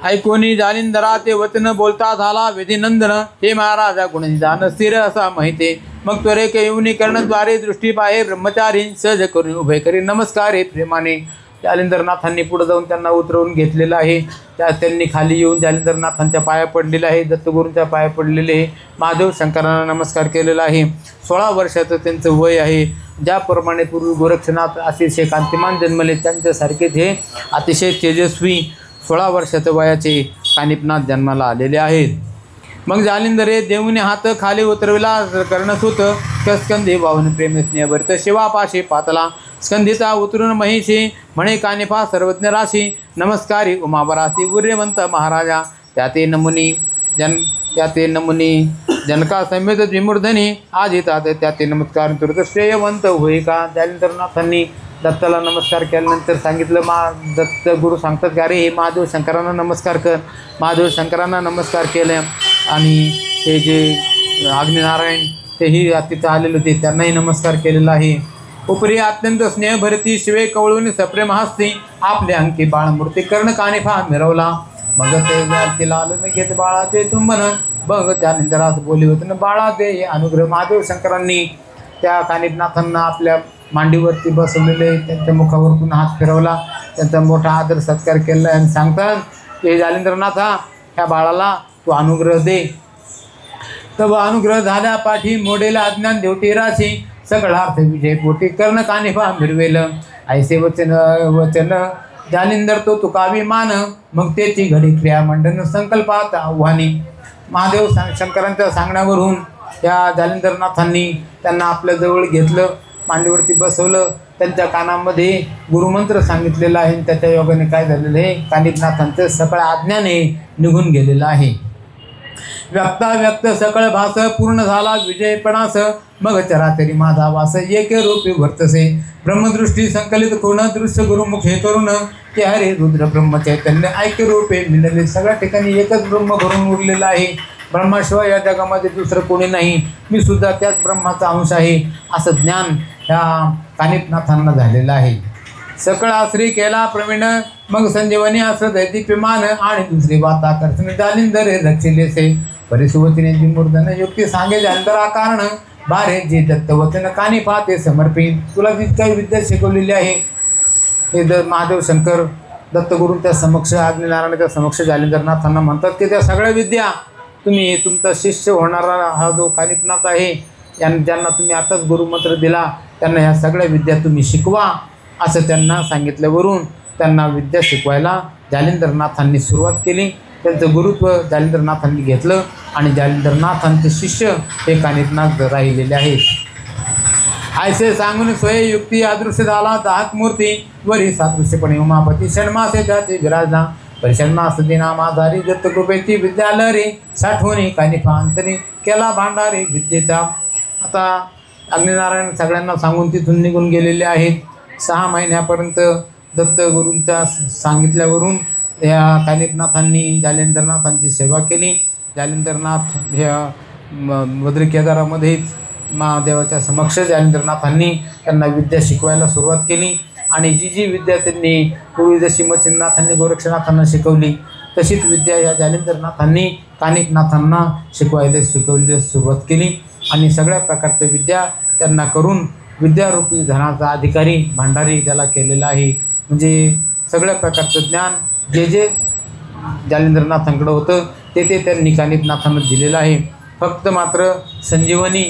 ऐकोनी जालिंदरा ते वचन बोलता झाला विधिनंदन हे महाराजा गुणनिधान स्थिर असा माहिती. मग त्वरे येऊनी कर्णद्वारे दृष्टी पाहे ब्रह्मचारी सहज करून उभे करी नमस्कार हे प्रेमाने. जालिंदरनाथांनी पुढे जाऊन त्यांना उतरवून घेतलेलं आहे. त्यांनी खाली येऊन जालिंदरनाथांच्या पाया पडलेलं आहे. दत्तगुरूंच्या पाया पडलेले आहे. महादेव शंकरांना नमस्कार केलेला आहे. 16 वर्षाचं त्यांचं वय आहे. ज्याप्रमाणे पूर्वी गोरक्षनाथ अतिशय कांतिमान जन्मले त्यांच्यासारखेच हे अतिशय तेजस्वी 16 वर्षाच्या वयाचे कानिफनाथ जन्माला आलेले आहेत. मग जालिंदरे देऊने हात खाली उतरविला कर्णसूत स्कंदे वाहून प्रेम स्नेहभरित शिवापाशी पातला स्कंदीचा उतरून महिषी म्हणे कानिफा सर्वज्ञ राशी नमस्कारी उमावरासी उर्यवंत महाराजा त्याते नमुनी जनका समेत विमूर्धनी आज येतात त्याते नमस्कार तुरत श्रेयवंत होई का. जालिंदरनाथांनी दत्ताला नमस्कार केल्यानंतर सांगितलं दत्त गुरु सांगतात का अरे हे महादेव शंकरांना नमस्कार कर. महादेव शंकरांना नमस्कार केलं आणि हे जे अग्निनारायण तेही तिथं आलेले होते त्यांनाही नमस्कार केलेला आहे. उपरी अत्यंत स्नेहभरती शिवे कवळून सप्रेम हस्ती आपले अंकी बाळमूर्ती कर्ण कानिफा मिरवला. मग ते तिला आलं घेत बाळाचे चुंबन बघ जालिंदरास बोली होते ना बाळा दे हे अनुग्रह. महादेव शंकरांनी त्या कानिफनाथांना आपल्या मांडीवरती बसवलेले त्यांच्या मुखावरतून हात फिरवला त्यांचा मोठा आदर सत्कार केला आणि सांगतात की जालिंदरनाथा ह्या बाळाला तू अनुग्रह दे. तब अनुग्रह झाल्या पाठी मोडेला अज्ञान देवटी राशी सगळार्थ विजय पोटी कर्ण कानिफा मिरवेल ऐसे वचन जालिंदर तो तुकावी मान मग त्याची घडी क्रियामंडन संकल्पात आव्हानी. महादेव शंकरांच्या सांगण्यावरून या जालिंदरनाथांनी त्यांना आपल्या जवळ घेतलं मांडीवरती बसवलं त्यांच्या कानामध्ये गुरुमंत्र सांगितलेला आहे. त्याच्या योगाने काय झालेलं आहे कानिफनाथांचं सकळ आज्ञाने निघून गेलेलं आहे. व्यक्त सकळ भास पूर्ण झाला विजयपणास मग चराचरी माझा वास एक रूपी वर्तसे ब्रह्मदृष्टी संकलित कोण दृश्य गुरुमुखे करून ते हरे रुद्र ब्रह्म चैतन्य ऐक्य रूपे मिळाले. सगळ्या ठिकाणी एकच ब्रह्म भरून उरलेला आहे. ब्रह्माशिवाय या जगामध्ये दुसरं कोणी नाही. मी सुद्धा त्याच ब्रह्माचा अंश आहे असं ज्ञान ह्या कानिफनाथांना झालेलं आहे. सकळ आश्री केला प्रवीण मग संजीवनी असं दैदिप्यमान आणि दुसरी बात आकर्षण जालिंदरे रक्षिलेसे परिसुवतीने विमूर्धन युक्ती सांगे जालिंदरा कारण बारे जे दत्तवचन कानिफा ते समर्पित. तुला जी काही विद्या शिकवलेली आहे हे महादेव शंकर दत्तगुरूंच्या समक्ष अग्निनारायणाच्या समक्ष जालिंदरनाथांना म्हणतात की त्या सगळ्या विद्या तुम्ही तुमचा शिष्य होणारा हा जो कानिफनाथ आहे ज्यांना तुम्ही आताच गुरुमंत्र दिला त्यांना ह्या सगळ्या विद्या तुम्ही शिकवा असं त्यांना सांगितल्यावरून त्यांना विद्या शिकवायला जालिंदरनाथांनी सुरुवात केली. त्यांचं गुरुत्व जालिंदरनाथांनी घेतलं आणि जालिंदरनाथांचे शिष्य हे कानिफनाथ राहिलेले आहेत. ऐसे सांगून स्वय युक्ती अदृश्य झाला दाहक मूर्ती वरी सादृश्यपणे उमापती षण्मासे जाते विराजना परिषण्मास दिना माझारी दत्त कृपेची विद्यालरी साठवणी कानिफांतरी केला भांडारी विद्येचा. आता अग्निनारायण सगळ्यांना सांगून तिथून निघून गेलेले आहेत. 6 महिन्यापर्यंत दत्तगुरूंच्या सांगितल्यावरून या कानिफनाथांनी जालिंदरनाथांची सेवा केली. जालिंदरनाथ ह्या बद्री केदारामध्येच महादेवाच्या समक्ष जालिंदरनाथांनी त्यांना विद्या शिकवायला सुरुवात केली आणि जी विद्या त्यांनी पूर्वी जशी मच्छिंद्रनाथांनी गोरक्षनाथांना शिकवली तशीच विद्या या जालिंदरनाथांनी कानिफनाथांना शिकवायला सुरुवात केली आणि सगळ्या प्रकारच्या विद्या त्यांना करून विद्यारूपी धनाचा अधिकारी भांडारी त्याला केलेला आहे. म्हणजे सगळ्या प्रकारचं ज्ञान जे जालिंदरनाथांकडं होतं ते त्यांनी कानिफनाथांना दिलेलं आहे. फक्त मात्र संजीवनी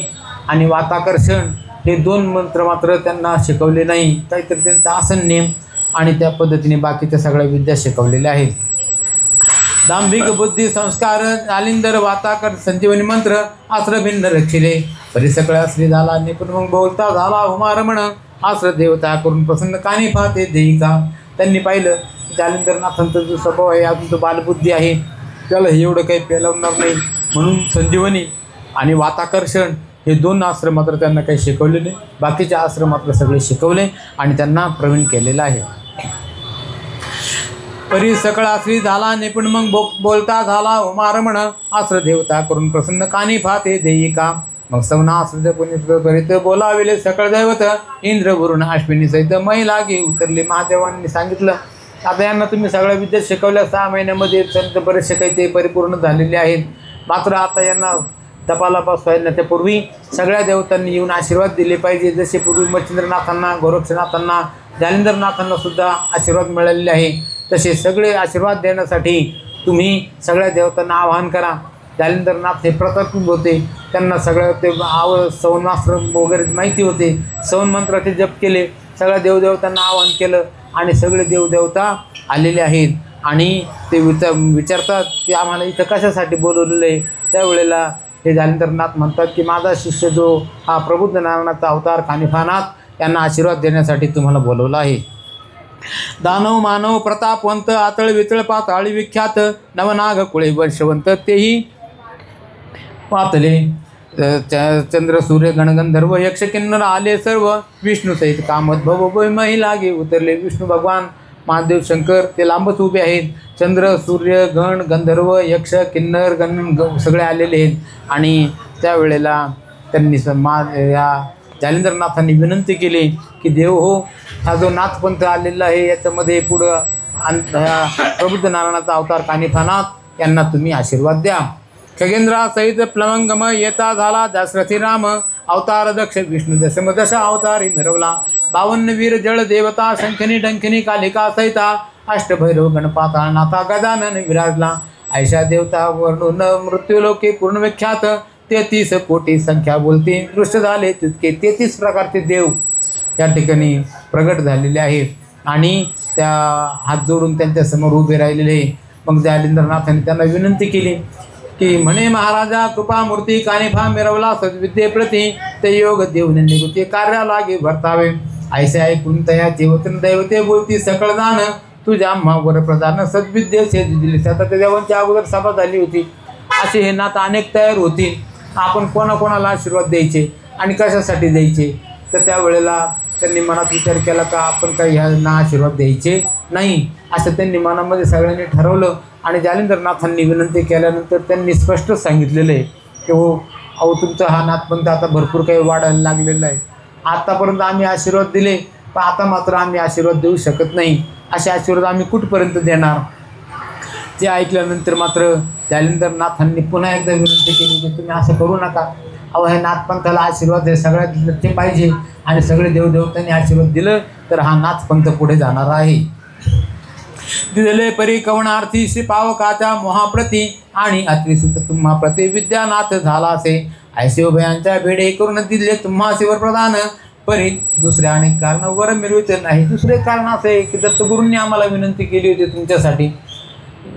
आणि वाताकर्षण हे 2 मंत्र मात्र त्यांना शिकवले नाही. काहीतरी त्यांचा आसन नेम आणि त्या पद्धतीने बाकीच्या सगळ्या विद्या शिकवलेल्या आहेत. दांभिक बुद्धी संस्कार जालिंदर वाताकर संजीवनी मंत्र आश्र भिन्न रक्षिले परिसकळ्या श्री झाला निपुण मग बोलता झाला उमारमण आश्र देवता करून प्रसन्न कानिफा ते देईका. त्यांनी पाहिलं जालिंदरनाथांचा जो स्वभाव आहे अजून तो बालबुद्धी आहे त्याला हे एवढं काही पेलवणार नाही म्हणून संजीवनी आणि वाताकर्षण हे 2 आश्रम मात्र त्यांना काही शिकवले नाही. बाकीचे आश्रम मात्र सगळे शिकवले आणि त्यांना प्रवीण केलेलं आहे. परी सकळा श्री झाला निपुण मग बोलता झाला उमारमण आश्र देवता करून प्रसन्न कानिफा ते देईका. मग सवना आश्रय पुनित बोलाविले सकळ दैवत इंद्र वरुण अश्विनी सहित मै लागे उतरले. महादेवांनी सांगितलं आता यांना तुम्ही सगळ्या विद्या शिकवल्या 6 महिन्यामध्ये त्यांचे बरेचसे काही ते परिपूर्ण झालेले आहेत. मात्र आता यांना तपाला बसवण्यापूर्वी सगळ्या देवतांनी येऊन आशीर्वाद दिले पाहिजे. जसे पूर्वी मच्छिंद्रनाथांना गोरक्षनाथांना जालिंदरनाथांना सुद्धा आशीर्वाद मिळालेले आहे तसे सगळे आशीर्वाद देण्यासाठी तुम्ही सगळ्या देवतांना आवाहन करा. जालिंदरनाथ हे प्रतापी होते. त्यांना सगळं ते सवनास्त्र वगैरे माहिती होते. सवन मंत्राचे जप केले. सगळ्या देवदेवतांना आवाहन केलं आणि सगळे देवदेवता आलेले आहेत आणि ते विचारतात की आम्हाला इथं कशासाठी बोलवलेलं आहे. त्यावेळेला हे जालिंदरनाथ म्हणतात की माझा शिष्य जो हा प्रबुद्ध नारायणाचा अवतार कानिफनाथ यांना आशीर्वाद देण्यासाठी तुम्हाला बोलवलं आहे. दानव मानव प्रतापवंत आतळ वितळ पाताळी विख्यात नवनाग कुळे वर्षवंत तेही पातले चंद्र सूर्य गणगंधर्व यक्ष किन्नर आले सर्व विष्णू सहित कामोद्भव महिलागे उतरले. विष्णू भगवान महादेव शंकर ते लांबच उभे आहेत. चंद्र सूर्य गण गंधर्व यक्ष किन्नर सगळे आलेले आहेत आणि त्यावेळेला त्यांनी या जालिंदरनाथांनी विनंती केली की देव हो हा जो नाथपंथ आलेला आहे याच्यामध्ये पुढं प्रबुद्ध नारायणाचा अवतार कानिफनाथ यांना तुम्ही आशीर्वाद द्या. खगेंद्रासहित प्लवंगम येता झाला दशरथी राम अवतार दक्ष विष्णू दशा अवतारी मिरवला. 52 वीर जळ देवता शंखनी डंखनी कालिका सहिता अष्टभैरव गणपाता नाथा गजानन विराजला. ऐशा देवता वर्णून मृत्यूलोके पूर्ण विख्यात 33 कोटी संख्या बोलते दृष्ट झाले तितके 33 प्रकारचे देव या ठिकाणी प्रगट झालेले आहेत आणि त्या हात जोडून त्यांच्या समोर उभे राहिलेले. मग जालिंदरनाथांनी त्यांना विनंती केली की म्हणे महाराजा कृपामूर्ती कानिफा मिरवला सद्विद्येप्रती ते योग देऊन निवृत्ती कार्या लागे भरतावे. ऐसे ऐकून तया जेवतन दैवते बोलती सकळ जाण तुझ्या वर प्रधान सद्विद्ये दिली. आता त्या देवांच्या अगोदर सभा झाली होती. असे हे नातं अनेक तयार होतील. आपण कोणाकोणाला आशीर्वाद द्यायचे आणि कशासाठी द्यायचे तर त्यावेळेला त्यांनी मनात विचार केला का आपण काही ह्यांना आशीर्वाद द्यायचे नाही असं त्यांनी मनामध्ये सगळ्यांनी ठरवलं आणि जालिंदरनाथांनी विनंती केल्यानंतर त्यांनी स्पष्ट सांगितलेलं आहे की हो अहो तुमचा हा नाथपंथ आता भरपूर काही वाढायला लागलेला आहे. आतापर्यंत आम्ही आशीर्वाद दिले पण आता मात्र आम्ही आशीर्वाद देऊ शकत नाही. असे आशीर्वाद आम्ही कुठपर्यंत देणार. ते ऐकल्यानंतर मात्र जालिंदरनाथांनी पुन्हा एकदा विनंती केली की तुम्ही असं करू नका. अहो ह्या नाथपंथाला आशीर्वाद हे सगळ्यात ते पाहिजे आणि सगळे देवदेवतांनी आशीर्वाद दिलं तर हा नाथपंथ पुढे जाणार आहे. दिले परी कवणार्थी श्री पावकाच्या मोहाप्रती आणि अत्रिसुत तुम्हा प्रति विद्यानाथ झाला असे ऐसे उभयांच्या भेडे करून दिले तुम्हा शिवर प्रदान परी दुसऱ्या अनेक कारण वर मिळवित नाही. दुसरे कारण असे की दत्तगुरूंनी आम्हाला विनंती केली होती तुमच्यासाठी,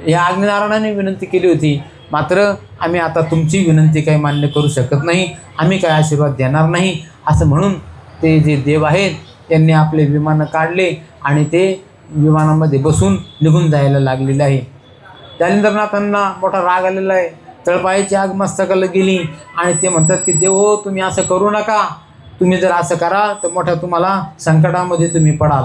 या अग्निनारायणाने विनंती केली होती, मात्र आम्ही आता तुमची विनंती काही मान्य करू शकत नाही, आम्ही काय आशीर्वाद देणार नाही असं म्हणून ते जे देव आहेत त्यांनी आपले विमानं काढले आणि ते विमानामध्ये बसून निघून जायला लागलेले आहे. जालिंदरनाथांना मोठा राग आलेला आहे. तळपायाची आग मस्तकाला गेली आणि ते म्हणतात की देव हो, तुम्ही असं करू नका, तुम्ही जर असं कराल तर मोठ्या तुम्हाला संकटामध्ये तुम्ही पडाल.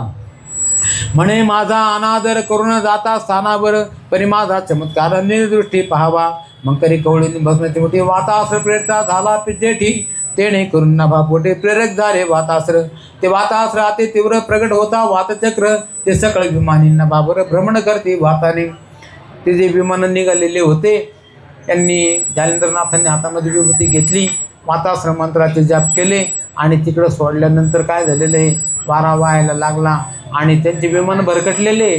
म्हणे माझा अनादर करून जाता स्थानावर परी माझा चमत्कार निर्दृष्टी पाहावा. मग करी कवळीने बसण्याची मोठी वाताश्र प्रेरता झाला जेठी तेणे करून नभा पोटे प्रेरक झाले वाताश्र. ते वाताश्र अति तीव्र प्रगट होता वातचक्र ते सकळ विमानी नभावर भ्रमण करते वाताने. ते जे विमान निघालेले होते त्यांनी जालिंदरनाथांनी हातामध्ये विभूती घेतली, वाताश्र मंत्राचे जाप केले आणि तिकडं सोडल्यानंतर काय झालेलं आहे, वारा वाहायला लागला आणि त्यांचे विमान भरकटलेले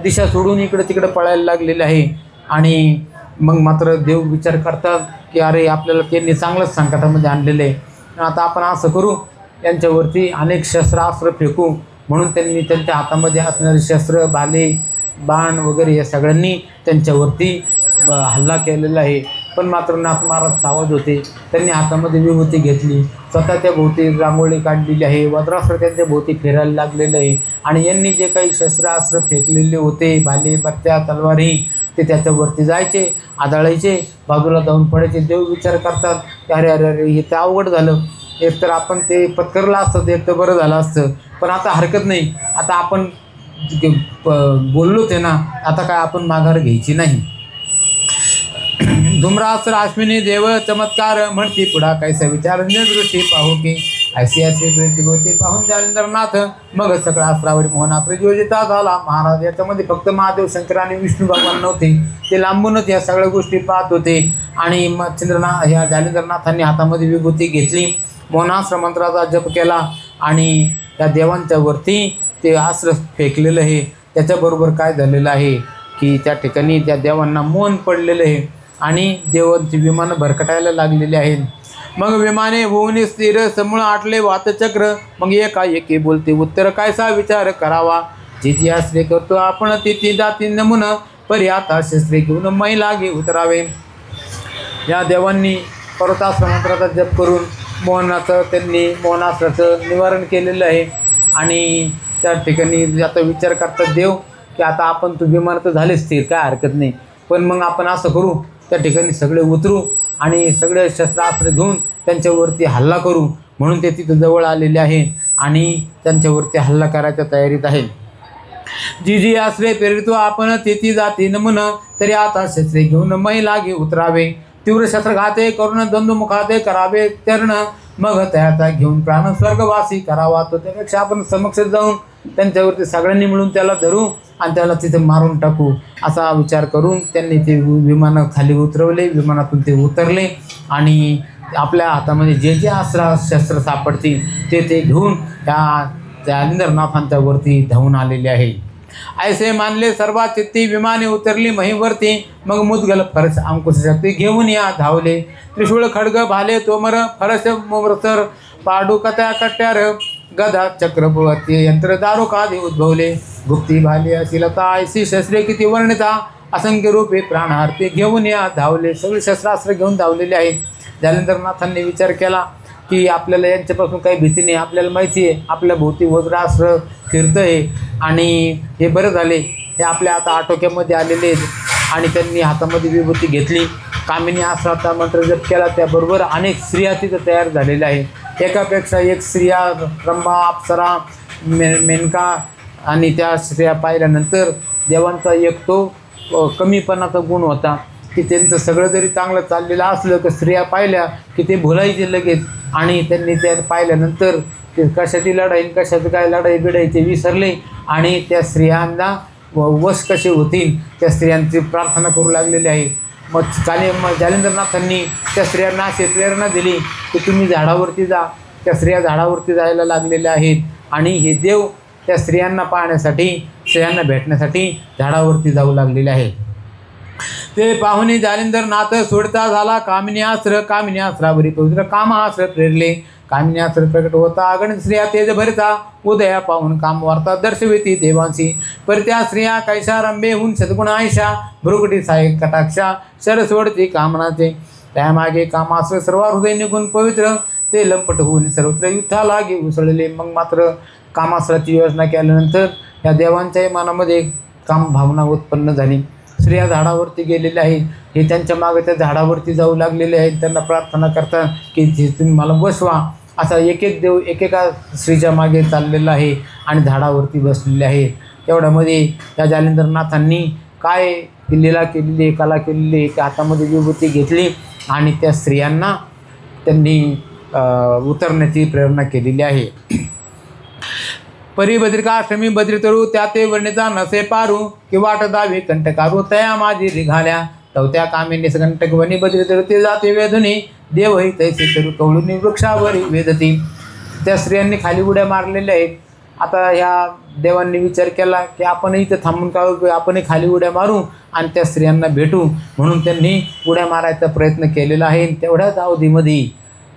दिशा सोडून इकडं तिकडं पळायला लागलेले आहे. आणि मग मात्र देव विचार करतात की अरे आपल्याला त्यांनी चांगलंच संकटामध्ये आणलेलं आहे, आता आपण असं करू यांच्यावरती अनेक शस्त्रास्त्र फेकू. म्हणून त्यांनी त्यांच्या हातामध्ये असणारे शस्त्र भाले बाण वगैरे या सगळ्यांनी त्यांच्यावरती हल्ला केलेला आहे. पण मात्र नाथ महाराज सावध होते. त्यांनी हातामध्ये विभूती घेतली, स्वतः त्या भोवती रांगोळी काढलेली आहे, वज्रास्त्र त्यांच्या भोवती फिरायला लागलेलं आहे आणि यांनी जे काही शस्त्रास्त्र फेकलेले होते भाले बत्त्या तलवारी ते त्याच्यावरती जायचे, आदळायचे, बाजूला जाऊन पडायचे. देव विचार करतात की अरे अरे अरे हे तर अवघड झालं, एक तर आपण ते पत्करलं असतं ते एक तर बरं झालं असतं, पण आता हरकत नाही, आता आपण बोललो ते ना, आता काय आपण माघार घ्यायची नाही. धूम्रास्त्र अश्विनी देव चमत्कार म्हणती पुढा कैसा विचार दृष्टी पाहू की ऐसी असे प्रीती होते पाहून जालिंदरनाथ मग सगळा अस्त्रावरी मोहनास्त्र योजिता झाला महाराज. याच्यामध्ये फक्त महादेव शंकर आणि विष्णू भगवान नव्हते, ते लांबूनच या सगळ्या गोष्टी पाहत होते. आणि मग ह्या जालिंदरनाथांनी हातामध्ये विभूती घेतली, मोहनास्त्र मंत्राचा जप केला आणि त्या देवांच्या वरती ते अस्त्र फेकलेलं आहे. त्याच्याबरोबर काय झालेलं आहे की त्या ठिकाणी त्या देवांना मोहन पडलेलं आहे आणि देवांची विमानं भरकटायला लागलेली आहेत. मग विमाने होऊन स्थिर समूळ आटले वातचक्र. मग एकाएकी बोलते उत्तर कायसा विचार करावा. जी जी आश्रय करतो आपण तिथे जाती नमुन परी आता शस्त्रे घेऊन मै लागे उतरावे. या देवांनी पर्वतास्त्र मंत्राचा जप करून त्यांनी मोहनास्त्राचं निवारण केलेलं आहे. आणि त्या ठिकाणी आता विचार करतात देव की आता आपण तू विमान तर झाले स्थिर, काय हरकत नाही, पण मग आपण असं करू त्या ठिकाणी सगळे उतरू आणि सगळे शस्त्रास्त्र घेऊन त्यांच्यावरती हल्ला करू. म्हणून ते तिथं जवळ आलेले आहे आणि त्यांच्यावरती हल्ला करायच्या तयारीत आहे. जी जी आश्रय प्रेरितो आपण तेथी जाती नमुन तरी आता शस्त्रे घेऊन मै लागे उतरावे. तीव्र शस्त्रघाते करून द्वंद्वमुखाते करावे तरण मग त्याचा घेऊन प्राण स्वर्गवासी करावा. तो त्यापेक्षा आपण समक्ष जाऊन त्यांच्यावरती सगळ्यांनी मिळून त्याला धरू आणि त्याला तिथे मारून टाकू असा विचार करून त्यांनी ते विमानं खाली उतरवले. विमानातून ते उतरले आणि आपल्या हातामध्ये जे जे शस्त्र सापडतील ते घेऊन त्या जालिंदरनाथांच्या वरती धावून आलेले आहे. ऐसे मानले सर्वात चित्ती विमाने उतरली महीवरती. मग मुदगल फरस अंकुश शक्ती घेऊन या धावले. त्रिशूळ खड्ग भाले तोमर फरस मोरसर पाडुकत्या कट्यार गदा चक्रवर्ती यंत्र दारुकादी उद्भवले. गुप्ती भाले अशिलता ऐसी शस्त्रे किती वर्णिता असंख्य रूपे प्राणार्थी घेऊन या धावले. सगळे शस्त्रास्त्र घेऊन धावलेले आहेत. जालिंदरनाथांनी विचार केला की आपल्याला यांच्यापासून काही भीती नाही, आपल्याला माहिती आहे आपल्या भोवती वज्रास्त्र फिरतं आहे आणि हे बरं झाले हे आपल्या आता आटोक्यामध्ये आलेले आहेत. आणि त्यांनी हातामध्ये विभूती घेतली, कामिनी अस्त्राचा मंत्र जप केला. त्याबरोबर अनेक स्त्रिया तिथं तयार झालेल्या आहेत. एकापेक्षा एक स्त्रिया, रंभा, अप्सरा, मेनका. आणि त्या स्त्रिया पाहिल्यानंतर देवांचा एक तो कमीपणाचा गुण होता की त्यांचं सगळं जरी चांगलं चाललेलं असलं तर स्त्रिया पाहिल्या की ते भुलायचे लगेच. आणि त्यांनी त्या पाहिल्यानंतर ते कशाची लढाई कशाचं काय लढाई बिडायचे विसरले आणि त्या स्त्रियांना वश कसे होतील त्या स्त्रियांची प्रार्थना करू लागलेली आहे. मग जालिंदरनाथांनी त्या स्त्रियांना अशी प्रेरणा दिली की तुम्ही झाडावरती जा. त्या स्त्रिया झाडावरती जायला लागलेल्या आहेत आणि हे देव त्या स्त्रियांना पाहण्यासाठी स्त्रियांना भेटण्यासाठी झाडावरती जाऊ लागलेले आहेत. ते पाहुणे जालिंदर नाथ सोडता झाला कामिनी अस्त्रावरी पवित्र कामास्त्र प्रेरले. कामिनी अस्त्र प्रकट होता अगणित स्त्रिया तेज भरता उदया पाहून काम वार्ता दर्शविती देवांशी. परत्या स्त्रिया कैसा रंबेहून सद्गुण आयशा भ्रुकुटी सायक कटाक्षा शर सोडती कामनाचे. त्यामागे कामास्त्र सर्व हृदय निघून पवित्र ते लंपट होऊन सर्वत्र युद्धाला गे उसळले. मग मात्र कामास्त्राची योजना केल्यानंतर या देवांच्याही मनामध्ये काम भावना उत्पन्न झाली. स्त्रिया झाडावरती गेलेल्या आहेत, हे त्यांच्या मागे त्या झाडावरती जाऊ लागलेले आहेत. त्यांना प्रार्थना करतात की तुम्ही मला बसवा. असा एक एक देव एकेका स्त्रीच्या मागे चाललेला आहे आणि झाडावरती बसलेले आहेत. तेवढ्यामध्ये त्या जालिंदरनाथांनी काय लीला केलेली आहे, कला केलेली आहे की हातामध्ये विभूती घेतली आणि त्या स्त्रियांना त्यांनी उतरण्याची प्रेरणा केलेली आहे. परिभद्रिकाश्रमी बद्रितरू त्या ते वर्णिता नसे पारू कि वाट दावी कंटकारू तया माझी रिघाल्या. तवत्या कामे निसकंटक वनी बद्रितरू ते जाते वेदनी देवही तैसे तरू कवळुनी वृक्षावरी वेदती. त्या स्त्रियांनी खाली उड्या मारलेल्या आहेत. आता ह्या देवांनी विचार केला की आपण इथं थांबून का आपणही खाली उड्या मारू आणि त्या स्त्रियांना भेटू, म्हणून त्यांनी उड्या मारायचा प्रयत्न केलेला आहे. तेवढ्याच अवधीमध्ये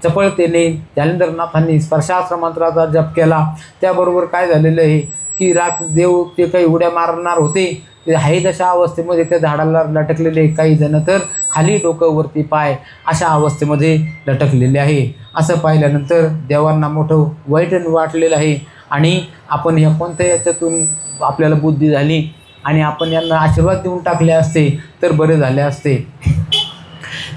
चपळतेने जालिंदरनाथांनी स्पर्शास्त्र मंत्राचा जप केला. त्याबरोबर काय झालेलं आहे की देव ते काही उड्या मारणार होते ते आहे तशा अवस्थेमध्ये त्या झाडाला लटकलेले, काही जण तर खाली डोकं वरती पाय अशा अवस्थेमध्ये लटकलेले आहे. असं पाहिल्यानंतर देवांना मोठं वाईट वाटलेलं आहे आणि आपण या कोणत्या याच्यातून आपल्याला बुद्धी झाली आणि आपण यांना आशीर्वाद देऊन टाकले असते तर बरे झाले असते.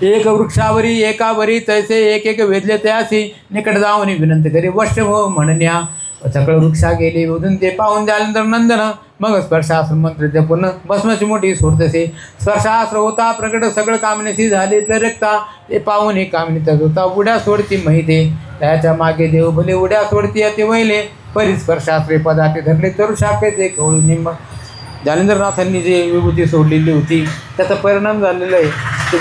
एक वृक्षावरी एकावरी तैसे एक एक वेधले त्यासी निकट जाऊन विनंती करी वश्य हो म्हणण्या. सकळ वृक्षा गेली उधून ते पाहून जालिंदर नंदन मग स्पर्शास्त्र मंत्र जपून भस्माची मोठी सोडतसे. स्पर्शास्त्र होता प्रकट सगळं कामनेशी झाली प्रेरकता. ते पाहून ही कामनीचा होता उड्या सोडती माहिती. त्याच्या मागे देव भले उड्या सोडती ते वहिले परी स्पर्शास्त्रे पदार्थ धरले तर शाखे ते कवळून निंब. जालिंदरनाथांनी जे विभूती सोडलेली होती त्याचा परिणाम झालेला आहे. ते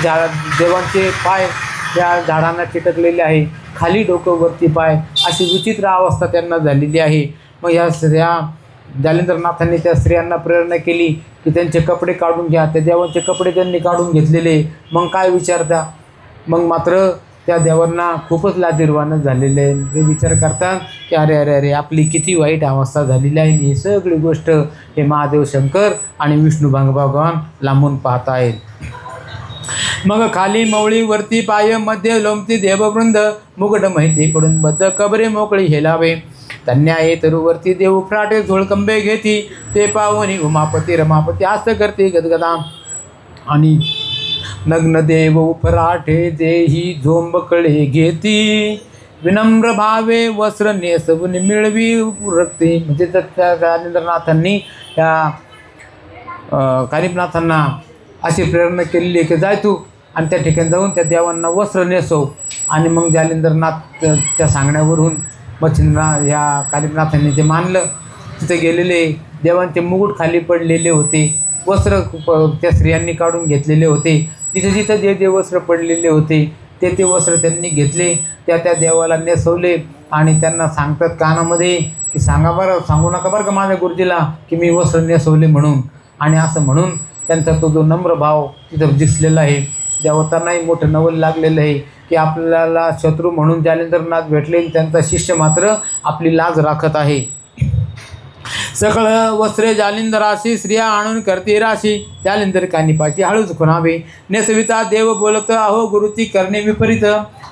देवांचे पाय त्या झाडांना चिटकलेले आहे, खाली डोकं वरती पाय अशी विचित्र अवस्था त्यांना झालेली आहे. मग ह्या स्त्रिया जालिंदरनाथांनी त्या स्त्रियांना प्रेरणा केली की त्यांचे कपडे काढून घ्या. त्या देवांचे कपडे त्यांनी काढून घेतलेले. मग काय विचारता, मग मात्र त्या देवांना खूपच लाजिरवाणं झालेलं आहे. ते विचार करतात की अरे अरे अरे आपली किती वाईट अवस्था झालेली आहे. ही सगळी गोष्ट हे महादेव शंकर आणि विष्णू भगवान लांबून पाहत आहेत. मग खाली मवळी वरती पाय मध्ये लोंबती देववृंद मुगड माहिती पडून बद्ध कबरे मोकळी हेलावे. धन्या ये तरुवरती देव फ्राटे झोळकंबे घेती. ते पावनी उमापती रमापती आस्त करते गदगदा. आणि नग्न देव उफराटे देही झोंबकळे घेती. विनम्र भावे वस्त्र नेसवून मिळवी रक्ती. म्हणजे त्या जालिंदरनाथांनी त्या कानिपनाथांना अशी प्रेरणा केलेली आहे की जाय तू आणि त्या ठिकाणी जाऊन त्या देवांना वस्त्र नेसव. आणि मग जालिंदरनाथ त्या सांगण्यावरून मच्छिंद्र या कानिपनाथांनी ते मानलं. तिथे गेलेले देवांचे मुकुट खाली पडलेले होते, वस्त्र त्या स्त्रियांनी काढून घेतलेले होते. जिथे जिथे जे जे वस्त्र पडलेले होते ते वस्त्र त्यांनी घेतले, त्या देवाला नेसवले आणि त्यांना सांगतात कानामध्ये की सांगू नका बरं का माझ्या गुरुजीला की मी वस्त्र नेसवले म्हणून. आणि असं म्हणून त्यांचा तो जो नम्र भाव तिथं दिसलेला आहे. देवतांनाही मोठं नवल लागलेलं आहे की आपल्याला शत्रू म्हणून जालिंदरनाथ भेटले, त्यांचा शिष्य मात्र आपली लाज राखत आहे. सकळ वस्त्रे जालिंदराशी स्त्रिया आणून करते राशी. जालिंदर कानिपाशी हळूच खुणावे नेसविता देव बोलत अहो गुरुची करणे विपरीत.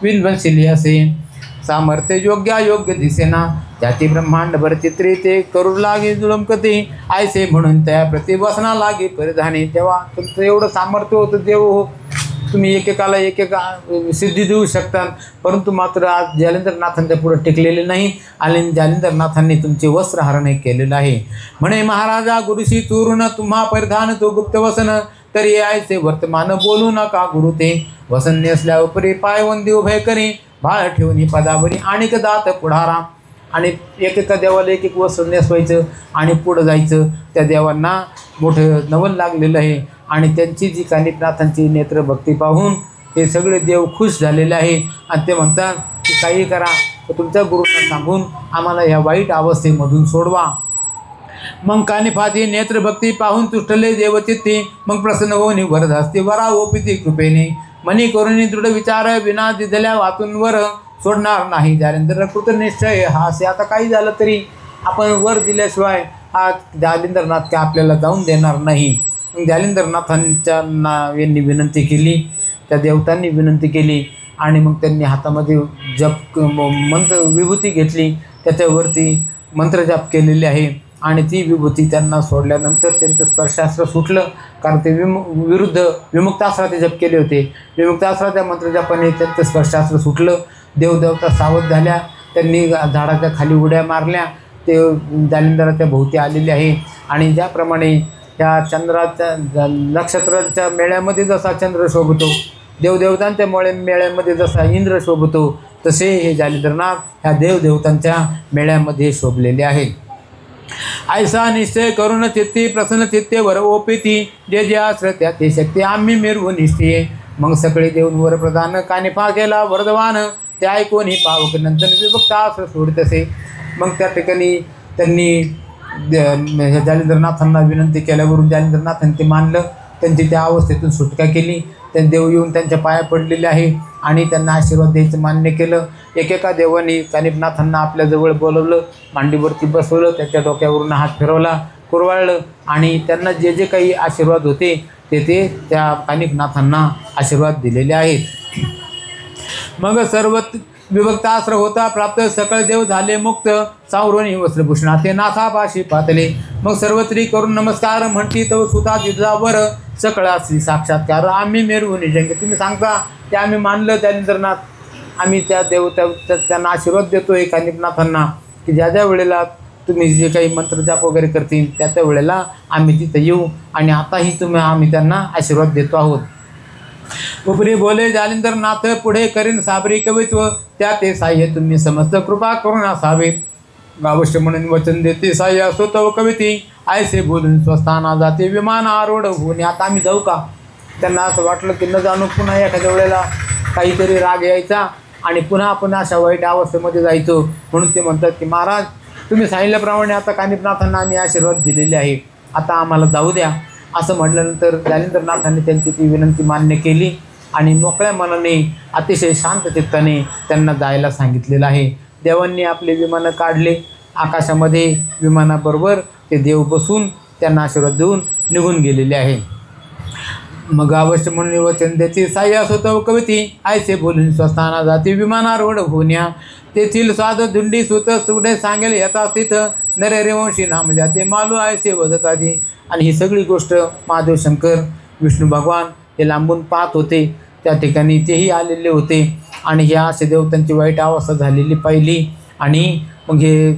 विनवनशिली असे सामर्थ्य योग्य दिसेना. त्याची ब्रह्मांड भर चित्रे ते करू लागे जुळमकते. आयसे म्हणून त्या प्रति वसना लागे परिधाने. तेव्हा तुमचं एवढं सामर्थ्य होतं देव हो, तुम्ही एकेकाला एकेका सिद्धी देऊ शकता, परंतु मात्र आज जालिंदरनाथांच्या पुढे टिकलेले नाही आणि जालिंदरनाथांनी तुमचे वस्त्रहरण केलेलं आहे. म्हणे महाराजा गुरुशी चोरून तुम्हा परिधान तो गुप्त वसन. तरी यायचे वर्तमान बोलू नका गुरु ते. वसन नेसल्या उपरी पायवंदी उभे करी. भाळ ठेवून पदावरी आणिक दात पुढारा. आणि एकेका देवाला एक एक वस्त्र नेसवायचं आणि पुढं जायचं. त्या देवांना मोठं नवल लागलेलं आहे आणि त्यांची जी कानिपनाथांची नेत्रभक्ती पाहून हे सगळे देव खुश झालेले आहे. आणि ते म्हणतात की काही करा तर तुमच्या गुरूंना सांगून आम्हाला ह्या वाईट अवस्थेमधून सोडवा. मग कानिफाची नेत्रभक्ती पाहून तुष्टले देवचित्ती, मग प्रसन्न होऊन वरदहस्ती वरा ओपिती कृपेने, मनी करुणी दृढ विचार विना दिधल्या वातून वर सोडणार नाही जालिंदर कृतनिश्चय हा. असे आता काही झालं तरी आपण वर दिल्याशिवाय हा जालिंदरनाथ काय आपल्याला जाऊन देणार नाही. मग जालिंदरनाथांच्या यांनी विनंती केली, त्या देवतांनी विनंती केली आणि मग त्यांनी हातामध्ये जप मंत्र विभूती घेतली, त्याच्यावरती मंत्रजाप केलेले आहे आणि ती विभूती त्यांना सोडल्यानंतर त्यांचं स्पर्शास्त्र सुटलं. कारण ते विमुक्तास्त्राचे जप केले होते. विमुक्तास्त्राच्या मंत्रजापाने त्यांचं स्पर्शास्त्र सुटलं. देवदेवता सावध झाल्या, त्यांनी झाडाच्या खाली उड्या मारल्या. ते जालिंदराच्या भोवती आलेले आहे आणि ज्याप्रमाणे त्या चंद्राच्या नक्षत्रांच्या मेळ्यामध्ये जसा चंद्र शोभतो, देवदेवतांच्या मेळ्यामध्ये जसा इंद्र शोभतो, तसे हे जालिंदरनाथ ह्या देवदेवतांच्या मेळ्यामध्ये शोभलेले आहे. ऐसा निश्चय करुण चित्ती प्रसन्न चित्ते वर ओपिती, जे जे आश्र त्या ते शक्ती आम्ही मिरवू निष्ठीये. मग सगळे देऊन वर प्रधान कानिफा केला वरदवान, ते ऐकून ही पावक नंतर विभक्त आश्र सोडतसे. मग त्या ठिकाणी त्यांनी जालिंदरनाथांना विनंती केल्यावरून जालिंदरनाथांनी ते मानलं, त्यांची त्या अवस्थेतून सुटका केली. ते देव येऊन त्यांच्या पाया पडलेले आहे आणि त्यांना आशीर्वाद द्यायचं मान्य केलं. एकेका देवाने कानिफनाथांना आपल्याजवळ बोलवलं, मांडीवरती बसवलं, त्याच्या डोक्यावरून हात फिरवला, कुरवाळलं आणि त्यांना जे जे काही आशीर्वाद होते ते त्या कानिफनाथांना आशीर्वाद दिलेले आहेत. मग सर्व विभक्त आश्र होता प्राप्त, सकळ देव झाले मुक्त, सावरोनी वस्त्रभूषणा ते नाथापाशी पातले. मग सर्वत्री करून नमस्कार म्हणती तव सुता तिजावर, सकळा श्री साक्षात्कार आम्ही मेरवून जंग. तुम्ही सांगता ते आम्ही मानलं जालिंदरनाथ, आम्ही त्या त्यांना आशीर्वाद देतोय कानिफनाथांना की ज्या ज्या वेळेला तुम्ही जे काही मंत्रजाप वगैरे करतील त्या वेळेला आम्ही तिथं येऊ आणि आताही आम्ही त्यांना आशीर्वाद देतो आहोत. उपरी बोले जालिंदरनाथ पुढे करीन साबरी कवित्व, त्या ते साह्य तुम्ही समस्त कृपा करून असावे. अवश्य म्हणून वचन देते साह्य असो तव कविती, आयसे बोलून स्वस्थाना जाते विमान आरोढ होऊन. आता आम्ही जाऊ का? त्यांना असं वाटलं की न जाणू पुन्हा एखाद्या वेळेला काहीतरी राग यायचा आणि पुन्हा आपण अशा वाईट अवस्थेमध्ये जायचो. म्हणून ते म्हणतात की महाराज तुम्ही सांगितल्याप्रमाणे आता कानिफनाथांना आम्ही आशीर्वाद दिलेले आहे, आता आम्हाला जाऊ द्या. असं म्हटल्यानंतर जालिंदरनाथांनी त्यांची ती विनंती मान्य केली आणि मोकळ्या मनाने अतिशय शांत चित्ताने त्यांना जायला सांगितलेलं आहे. देवांनी आपले विमानं काढले आकाशामध्ये, विमानाबरोबर ते देव बसून त्यांना आशीर्वाद देऊन निघून गेलेले आहे. मग अवश्य म्हणून वचन देते साह्य असो तव कविती, आयसे बोलून स्वस्थाना जाती विमानारूढ होण्या. तेथील साध धुंडी सुत सुडे सांगेल यथा स्थित, नरे रेवंशी नाम जाते मालू आयसे वदताती. आणि ही सगळी गोष्ट महादेव शंकर विष्णू भगवान हे लांबून पाहत होते, त्या ठिकाणी तेही आलेले होते आणि ह्या असे देवतांची वाईट अवस्था झालेली पाहिली. आणि मग हे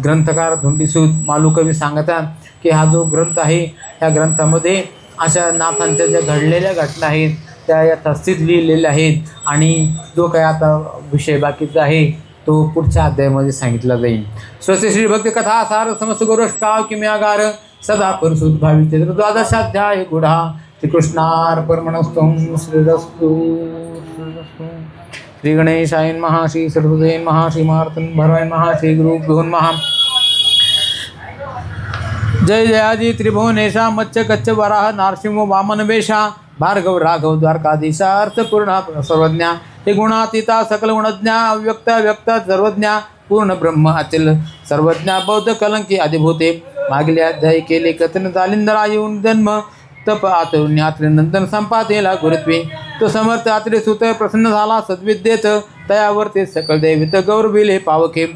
ग्रंथकार धुंडीसूत मालूकवी सांगतात की हा जो ग्रंथ आहे ह्या ग्रंथामध्ये अशा नाथांच्या ज्या घडलेल्या घटना आहेत त्या यथास्थित लिहिलेल्या आहेत आणि जो काही आता विषय बाकीचा आहे तो पुढच्या अध्यायामध्ये सांगितला जाईल. स्वस्ति श्री भक्ती कथा सार समस्त गोरष्टाव किम्यागार सदा परसुत भाविते द्वादशाध्याय गुढा. श्रीकृष्णार्पणमस्तु. श्रीरस्तु श्री गणेशाय नमः. श्री सरस्वती नमः. श्री मार्तंड भरवाय नमः. श्री गुरुभ्यो नमः. जय जयाजी त्रिभुवनेशा मत्स्य कच्च वराह नारसिंह वामन वेशा, भार्गव राघव द्वारकाधीशा अर्थपूर्णा सर्वज्ञा. हे गुणातीता सकल गुणज्ञा, अव्यक्त व्यक्त सर्वज्ञा, पूर्ण ब्रह्म अचल सर्वज्ञा, बौद्ध कलंकी आदिभूते. मागले अध्याय केले कथन जालिंदरा येऊन जन्म, तप आतरुण्यात नंदन संपातेला गुरुत्वे. तो समर्थ आत्रे सुत प्रसन्न झाला सद्विद्येत, तयावर ते सकल दैवित गौरविले पावके.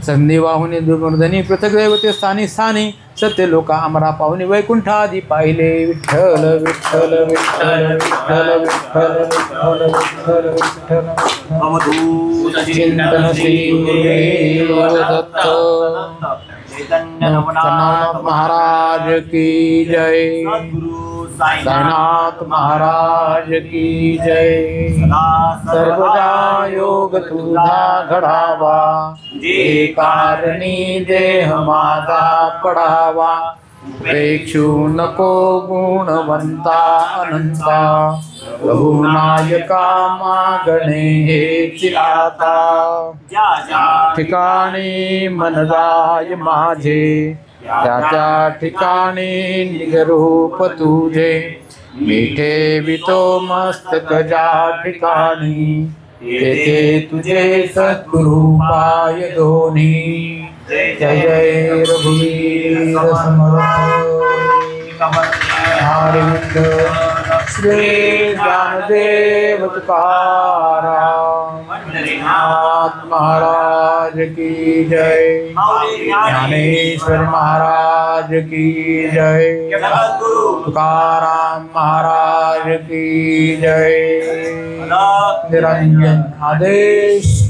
संधी वाहुनी दुर्मर्दनी पृथक दैवते स्थानी स्थानी, सत्य लोका अमरा पाहुनी वैकुंठादी पाहिले. विठ्ठल विठ्ठल विठ्ठल विठ्ठल विठ्ठल विठ्ठल विठ्ठल विठ्ठल. चिंतन श्री गुरुदेव दत्त. साईनाथ महाराज की जय. साईनाथ महाराज की जय. सर्वदा योग तुझा घडावा, जे कारणी देह माझा पडावा. प्रेक्षू नको गुणवंता अनंता, रघुनायका मागणे हे चिराता. ठिकाणी मन जाय माझे, त्या त्या ठिकाणी निजरूप तुझे मिठे वितो मस्तक ज्या ठिकाणी तेथे तुझे सद्गुरु पाय दोन्ही जय जय रघुवीर समर्थ हरिवंश श्री ज्ञानदेव तुकाराम नाथ महाराज की जय ज्ञानेश्वर महाराज की जय तुकाराम महाराज की जय निरंजन आदेश